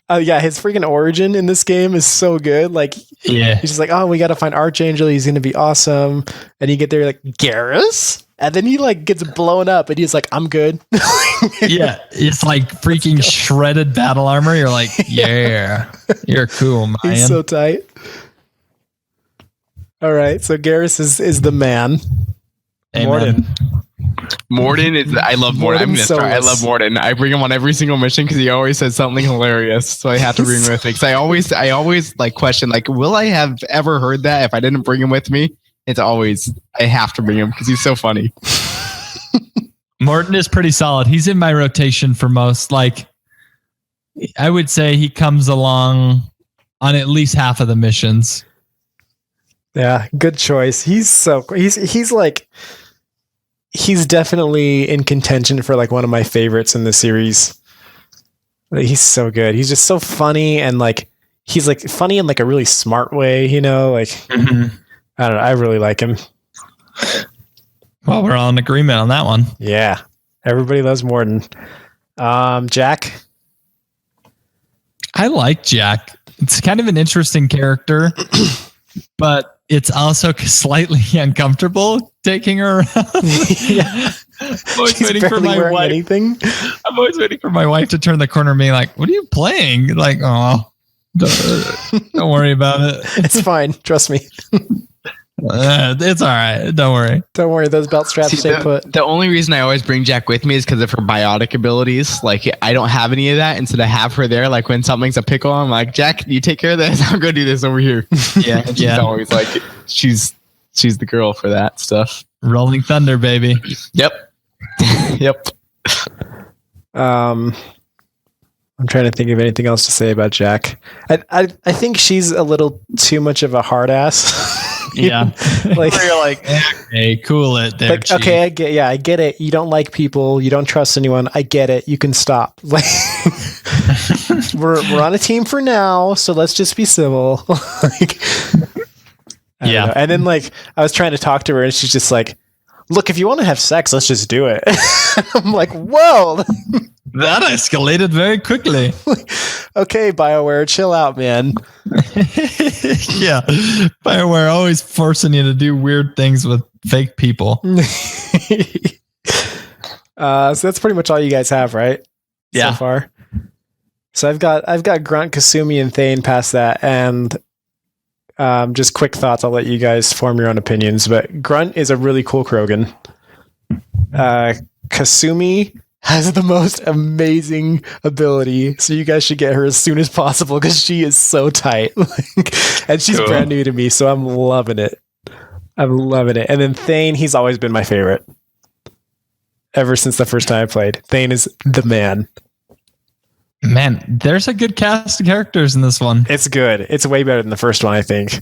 Oh yeah, his freaking origin in this game is so good. Like, he's just like, oh, we got to find Archangel. He's gonna be awesome. And you get there like Garrus, and then he like gets blown up, and he's like, I'm good. Yeah, it's like freaking shredded battle armor. You're like, yeah, you're cool, man. He's so tight. All right, so Garrus is the man. Amen. Morden is. I love Morden. I'm gonna start. I love Morden. I bring him on every single mission because he always says something hilarious. So I have to bring him with me because I always like question like, will I have ever heard that if I didn't bring him with me? It's always I have to bring him because he's so funny. Morton is pretty solid. He's in my rotation for most. Like, I would say he comes along on at least half of the missions. Yeah, good choice. He's like. He's definitely in contention for like one of my favorites in the series. He's so good. He's just so funny and like he's like funny in like a really smart way, you know, like I don't know, I really like him. Well, we're all in agreement on that one. Yeah. Everybody loves Morden. Jack. I like Jack. It's kind of an interesting character, but it's also slightly uncomfortable taking her around. Yeah. I'm always waiting for my wife. Anything. I'm always waiting for my wife to turn the corner and be like, what are you playing? Like, oh, don't worry about it. It's fine. Trust me. It's all right. Don't worry. Don't worry. Those belt straps stay put. The only reason I always bring Jack with me is because of her biotic abilities. Like, I don't have any of that. And so to have her there, like when something's a pickle, I'm like, Jack, you take care of this. I'll go do this over here. Yeah. And she's always like, she's the girl for that stuff. Rolling Thunder, baby. Yep. Yep. I'm trying to think of anything else to say about Jack. I think she's a little too much of a hard ass. Yeah. Like, you're like, hey, cool it there. Like, okay, I get it. You don't like people, you don't trust anyone. I get it. You can stop. Like, we're on a team for now, so let's just be civil. Like, I don't know. And then like I was trying to talk to her and she's just like, look, if you want to have sex, let's just do it. I'm like, whoa. That escalated very quickly. Okay, BioWare, chill out, man. Yeah. BioWare always forcing you to do weird things with fake people. So that's pretty much all you guys have, right? Yeah. So far. So I've got Grunt, Kasumi, and Thane past that, and just quick thoughts. I'll let you guys form your own opinions. But Grunt is a really cool Krogan. Kasumi has the most amazing ability, so you guys should get her as soon as possible because she is so tight. And she's brand new to me, so I'm loving it. And then Thane, he's always been my favorite ever since the first time I played. Thane is the man. Man, there's a good cast of characters in this one. It's good. It's way better than the first one, I think.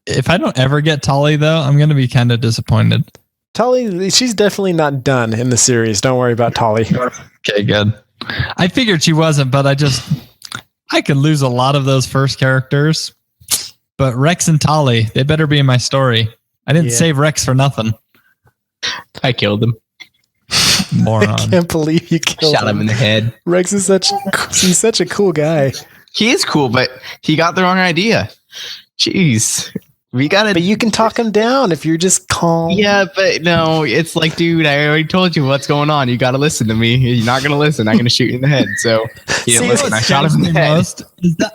If I don't ever get Tali, though, I'm going to be kind of disappointed. Tali, she's definitely not done in the series. Don't worry about Tali. Okay, good. I figured she wasn't, but I could lose a lot of those first characters. But Rex and Tali, they better be in my story. I didn't save Rex for nothing. I killed him. Moron. I can't believe you killed Shot him in the head. Rex is he's such a cool guy. He is cool, but he got the wrong idea. Jeez. We got it. But you can talk him down if you're just calm. Yeah, but no, it's like, dude, I already told you what's going on. You got to listen to me. You're not going to listen. I'm going to shoot you in the head. So he didn't listen. I shot him in the head.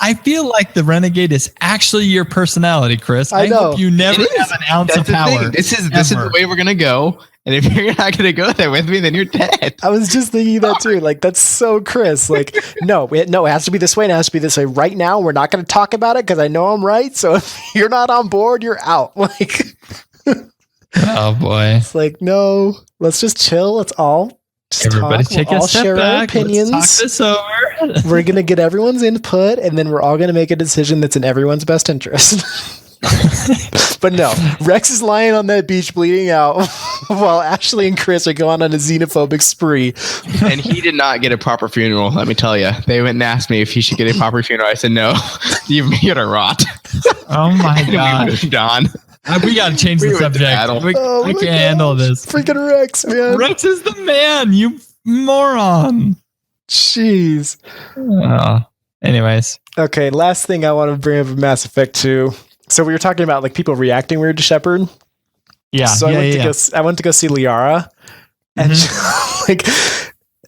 I feel like the Renegade is actually your personality, Chris. I know. hope you never have an ounce of power. This is the way we're going to go. And if you're not going to go there with me, then you're dead. I was just thinking that too. Like, that's so Chris. Like, no, it has to be this way. And it has to be this way right now. We're not going to talk about it because I know I'm right. So if you're not on board, you're out. Like, oh boy. It's like, no, let's just chill. Let's all just everybody talk. take We'll a all step share back. our opinions. Let's talk this over. We're going to get everyone's input and then we're all going to make a decision that's in everyone's best interest. But no, Rex is lying on that beach bleeding out while Ashley and Chris are going on a xenophobic spree. And he did not get a proper funeral, let me tell you. They went and asked me if he should get a proper funeral. I said, no, you made it rot. Oh my God. Don. We got to change the subject. I can't handle this. Freaking Rex, man. Rex is the man. You moron. Jeez. Anyways. Okay, last thing I want to bring up with Mass Effect 2. So we were talking about like people reacting weird to Shepard. Yeah. So I went to go see Liara, and like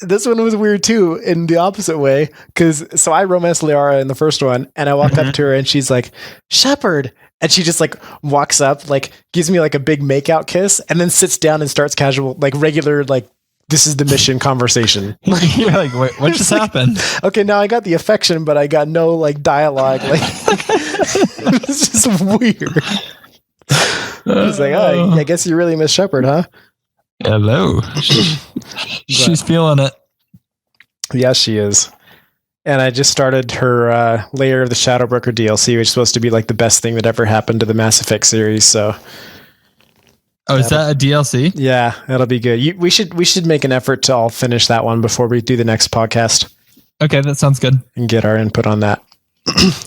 this one was weird too in the opposite way. So I romanced Liara in the first one, and I walk up to her, and she's like, "Shepard," and she just like walks up, like gives me like a big makeout kiss, and then sits down and starts casual, like regular, like this is the mission conversation. You're like, wait, what just happened? Okay, now I got the affection, but I got no like dialogue. Like it's just weird. He's like, oh, I guess you really miss Shepard, huh? Hello. She's feeling it. Yeah, she is. And I just started her Layer of the Shadowbroker DLC, which is supposed to be like the best thing that ever happened to the Mass Effect series. So, is that a DLC? Yeah, that'll be good. We should make an effort to all finish that one before we do the next podcast. Okay, that sounds good. And get our input on that.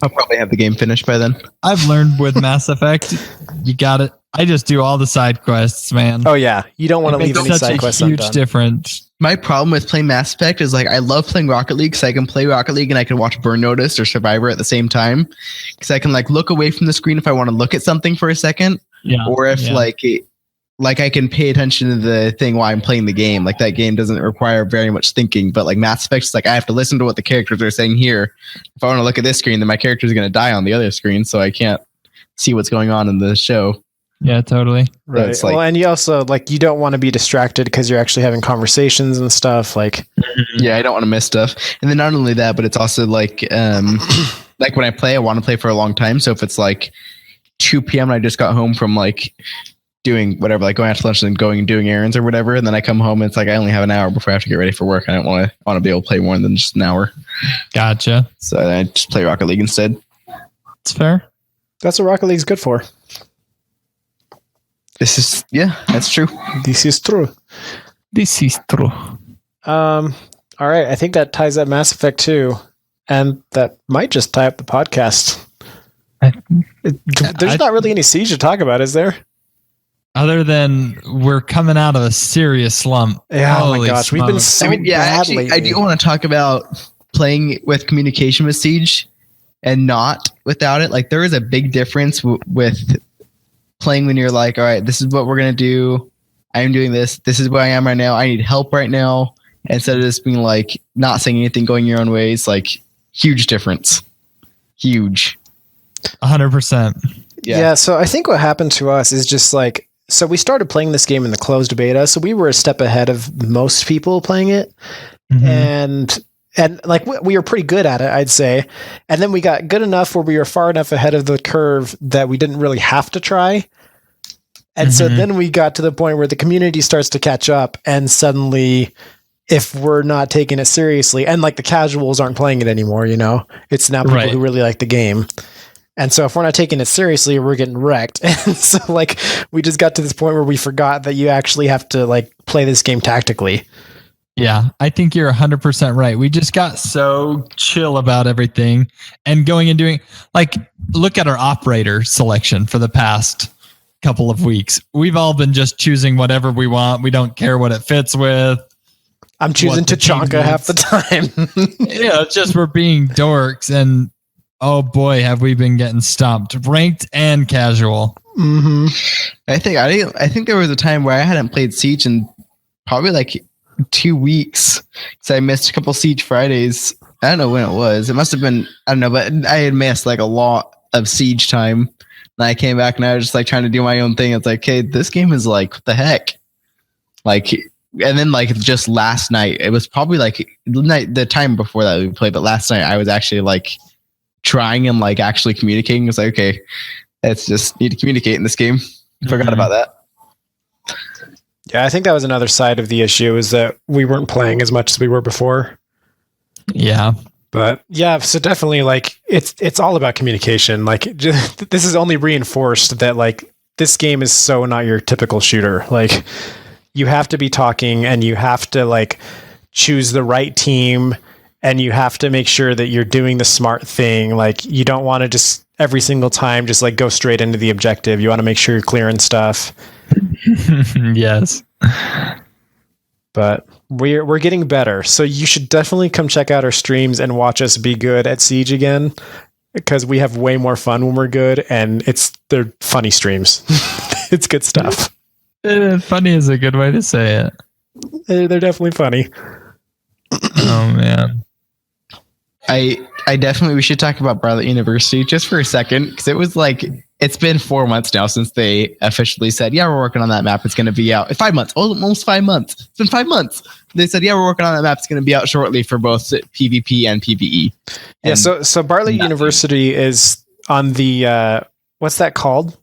I'll probably have the game finished by then. I've learned with Mass Effect, you got it. I just do all the side quests, man. Oh yeah, you don't want to leave any side quests undone. Huge difference. My problem with playing Mass Effect is like I love playing Rocket League because I can play Rocket League and I can watch Burn Notice or Survivor at the same time because I can like look away from the screen if I want to look at something for a second, or if like I can pay attention to the thing while I'm playing the game. Like that game doesn't require very much thinking, but like Mass Effect is like I have to listen to what the characters are saying here. If I want to look at this screen, then my character is going to die on the other screen, so I can't see what's going on in the show. Yeah, totally. Right. Well, and you also like you don't want to be distracted because you're actually having conversations and stuff. Like, yeah, I don't want to miss stuff. And then not only that, but it's also like, like when I play, I want to play for a long time. So if it's like 2 p.m. and I just got home from like doing whatever, like going out to lunch and going and doing errands or whatever, and then I come home and it's like I only have an hour before I have to get ready for work. I don't want to be able to play more than just an hour. Gotcha. So I just play Rocket League instead. It's fair. That's what Rocket League's good for. That's true. This is true. This is true. All right. I think that ties up Mass Effect 2, and that might just tie up the podcast. There's not really any Siege to talk about, is there? Other than we're coming out of a serious slump. Yeah, oh my gosh, we've been so bad lately. I do want to talk about playing with communication with Siege and not without it. Like there is a big difference with playing when you're like, all right, this is what we're going to do. I'm doing this. This is where I am right now. I need help right now. Instead of just being like, not saying anything, going your own ways, like huge difference. Huge. 100%. Yeah. So I think what happened to us is just like, so we started playing this game in the closed beta. So we were a step ahead of most people playing it. Mm-hmm. And like we were pretty good at it, I'd say. And then we got good enough where we were far enough ahead of the curve that we didn't really have to try. And so then we got to the point where the community starts to catch up, and suddenly if we're not taking it seriously, and like the casuals aren't playing it anymore, you know, it's now people who really like the game. And so if we're not taking it seriously, we're getting wrecked. And so like we just got to this point where we forgot that you actually have to like play this game tactically. Yeah, I think you're 100% right. We just got so chill about everything and going and doing like, look at our operator selection for the past couple of weeks. We've all been just choosing whatever we want. We don't care what it fits with. I'm choosing Tachanka half the time. Yeah, it's just we're being dorks, and oh boy, have we been getting stomped, ranked and casual. Mm-hmm. I think there was a time where I hadn't played Siege in probably like 2 weeks because I missed a couple Siege Fridays. I don't know when it was. It must have been, I don't know, but I had missed like a lot of Siege time. And I came back and I was just like trying to do my own thing. It's like, hey, this game is like, what the heck? Like, and then like just last night, it was probably like the time before that we played, but last night I was actually like trying and like actually communicating. It's like, okay, let's just need to communicate in this game. Forgot about that. Yeah, I think that was another side of the issue, is that we weren't playing as much as we were before. Yeah. But yeah, so definitely like it's all about communication. Like this is only reinforced that like this game is so not your typical shooter. Like you have to be talking, and you have to like choose the right team, and you have to make sure that you're doing the smart thing. Like you don't want to just every single time just like go straight into the objective. You want to make sure you're clearing stuff. Yes. But we're getting better. So you should definitely come check out our streams and watch us be good at Siege again, because we have way more fun when we're good, and they're funny streams. It's good stuff. Funny is a good way to say it. They're definitely funny. Oh man. I definitely, we should talk about Bartlett University just for a second, because it was like, it's been 4 months now since they officially said, yeah, we're working on that map. It's going to be out 5 months, almost 5 months. It's been 5 months. They said, yeah, we're working on that map. It's going to be out shortly for both PvP and PvE. Yeah. So Bartlett University is on the, what's that called?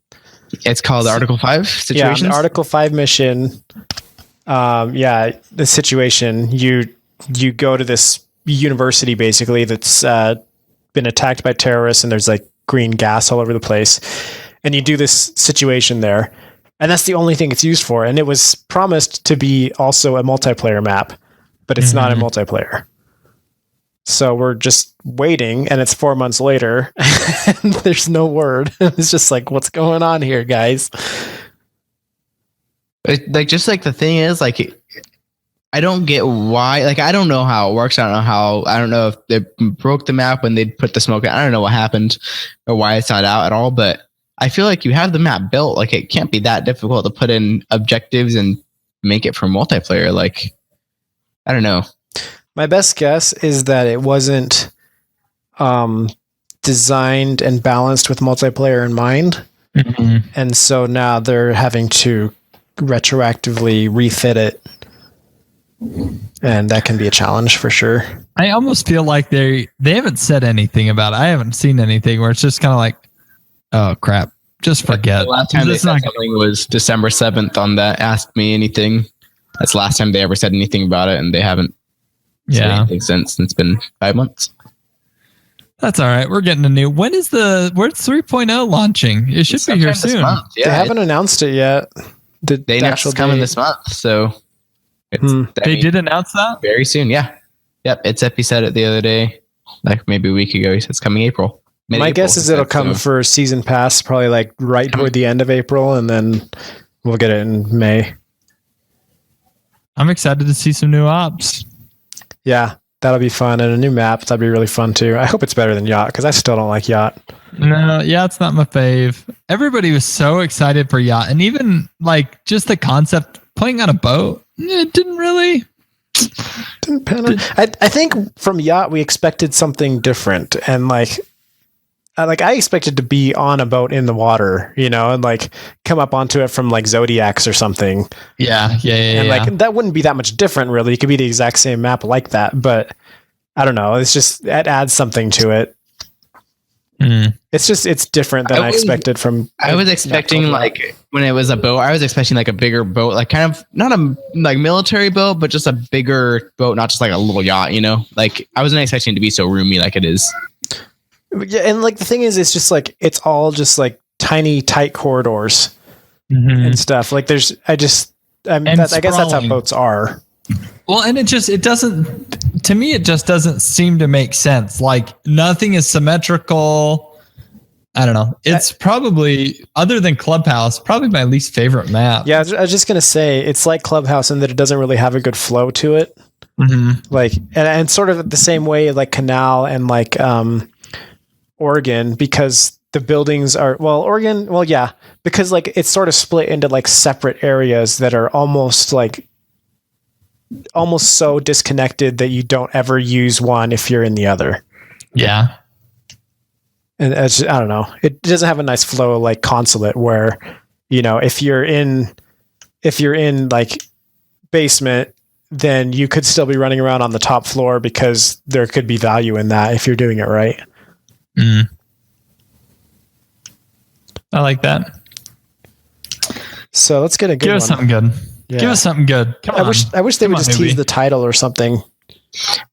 It's called Article 5 Situations. Yeah, the Article 5 mission. The situation, you go to this university basically that's been attacked by terrorists, and there's like green gas all over the place, and you do this situation there, and that's the only thing it's used for. And it was promised to be also a multiplayer map, but it's not a multiplayer. So we're just waiting, and it's 4 months later, and there's no word. It's just like, what's going on here, guys? The thing is, like, I don't get why. Like, I don't know how it works. I don't know if they broke the map when they put the smoke out. I don't know what happened or why it's not out at all. But I feel like you have the map built. Like, it can't be that difficult to put in objectives and make it for multiplayer. Like, I don't know. My best guess is that it wasn't designed and balanced with multiplayer in mind. Mm-hmm. And so now they're having to retroactively refit it. And that can be a challenge for sure. I almost feel like they haven't said anything about it. I haven't seen anything where it's just kind of like, oh crap, just forget. The last time they said something was December 7th on that Ask Me Anything. That's the last time they ever said anything about it, and they haven't said anything since. It's been 5 months. That's all right. We're getting a new. Where's 3.0 launching? It should be here soon. Yeah, they haven't announced it yet. They announced it's coming this month, so they did announce that very soon. Yeah, yep. It's Epi said it the other day, like maybe a week ago. He said it's coming April. My guess is it'll come for season pass, probably like right toward the end of April, and then we'll get it in May. I'm excited to see some new ops. Yeah, that'll be fun, and a new map. That'd be really fun too. I hope it's better than Yacht, because I still don't like Yacht. No, Yacht's not my fave. Everybody was so excited for Yacht, and even like just the concept playing on a boat, it didn't really. I think from Yacht we expected something different, and like I expected to be on a boat in the water, and like come up onto it from like Zodiacs or something. Yeah. And like that wouldn't be that much different, really. It could be the exact same map like that, but I don't know. It's just it adds something to it. It's different than I expected from. I was expecting like when it was a boat, I was expecting like a bigger boat, like kind of not a like military boat, but just a bigger boat, not just like a little yacht. Like I wasn't expecting it to be so roomy like it is. Yeah, and like the thing is, it's just like it's all just like tiny, tight corridors and stuff. Like I guess that's how boats are. Well, and it doesn't, to me, it just doesn't seem to make sense. Like nothing is symmetrical. I don't know. It's probably, other than Clubhouse, probably my least favorite map. Yeah, I was just going to say, it's like Clubhouse in that it doesn't really have a good flow to it. Like, and sort of the same way like Canal and like Oregon, because the buildings are, because like it's sort of split into like separate areas that are almost so disconnected that you don't ever use one if you're in the other. Yeah. And I don't know. It doesn't have a nice flow like Consulate where, if you're in like basement, then you could still be running around on the top floor because there could be value in that if you're doing it right. I like that. So let's get a good one. Give us something good. Yeah. Give us something good. Come on. I wish they would just tease the title or something.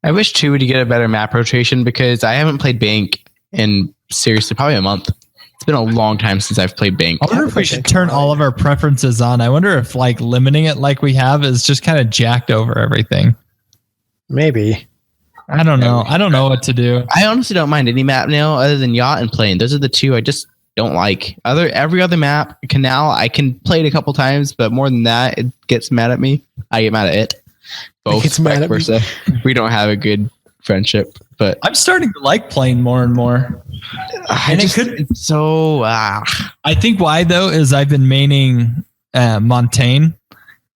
I wish too would get a better map rotation, because I haven't played Bank in seriously probably a month. It's been a long time since I've played Bank. I wonder if we should turn all of our preferences on. I wonder if like limiting it like we have is just kind of jacked over everything. Maybe. I don't know. I don't know what to do. I honestly don't mind any map now other than Yacht and Plane. Those are the two I just don't like. Every other map, Canal, I can play it a couple times, but more than that, it gets mad at me. I get mad at it. both It's mad at me. versa. We don't have a good friendship, but I'm starting to like Plane more and more. it's so. I think why though is I've been maining Montaigne,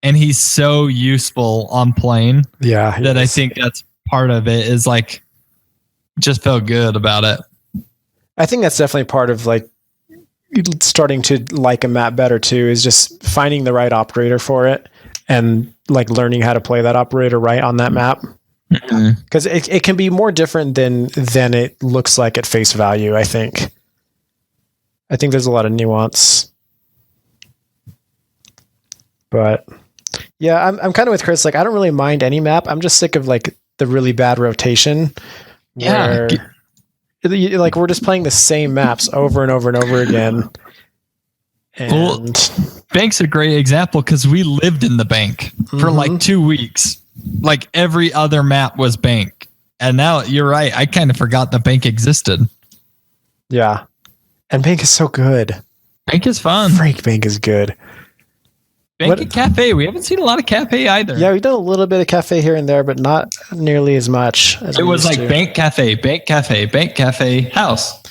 and he's so useful on Plane. Yeah, that I think that's part of it. Is like just felt good about it. I think that's definitely part of like starting to like a map better too. Is just finding the right operator for it and like learning how to play that operator right on that map. Because it can be more different than it looks like at face value. I think there's a lot of nuance, but yeah, I'm kind of with Chris. Like, I don't really mind any map. I'm just sick of like the really bad rotation. Yeah, like we're just playing the same maps over and over and over again. And Bank's a great example because we lived in the bank for like 2 weeks. Like every other map was Bank. And now you're right. I kind of forgot the Bank existed. Yeah. And Bank is so good. Bank is fun. Frank Bank is good. Bank and Cafe. We haven't seen a lot of Cafe either. Yeah, we've done a little bit of Cafe here and there, but not nearly as much as it was like Bank Cafe, Bank Cafe, Bank Cafe, House.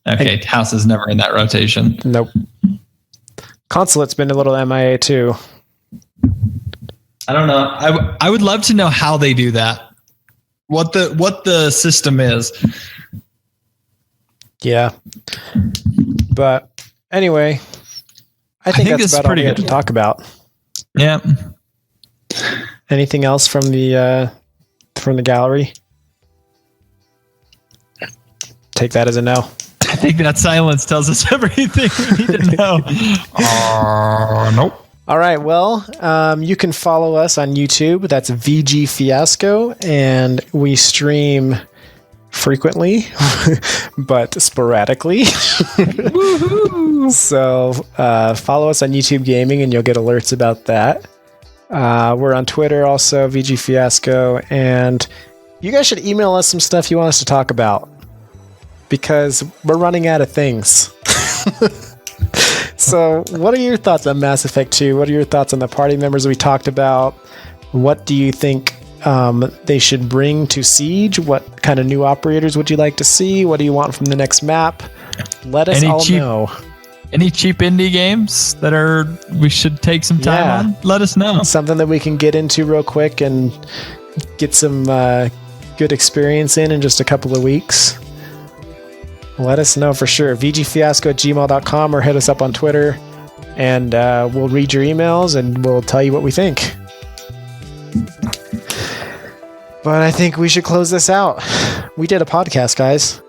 Okay, House is never in that rotation. Nope. Consulate's been a little MIA too. I don't know. I would love to know how they do that. What the system is. Yeah. But anyway, I think that's about all we had to talk about. Yeah. Anything else from the gallery? Take that as a no. I think that silence tells us everything we need to know. Nope. All right. Well, you can follow us on YouTube. That's VG Fiasco, and we stream frequently, but sporadically. So follow us on YouTube Gaming, and you'll get alerts about that. We're on Twitter also, VG Fiasco, and you guys should email us some stuff you want us to talk about because we're running out of things. So what are your thoughts on Mass Effect 2? What are your thoughts on the party members we talked about? What do you think they should bring to Siege? What kind of new operators would you like to see? What do you want from the next map? Let us know. Any cheap indie games that we should take some time on? Let us know. Something that we can get into real quick and get some good experience in just a couple of weeks. Let us know for sure. VGFiasco@gmail.com or hit us up on Twitter, and we'll read your emails and we'll tell you what we think. But I think we should close this out. We did a podcast, guys.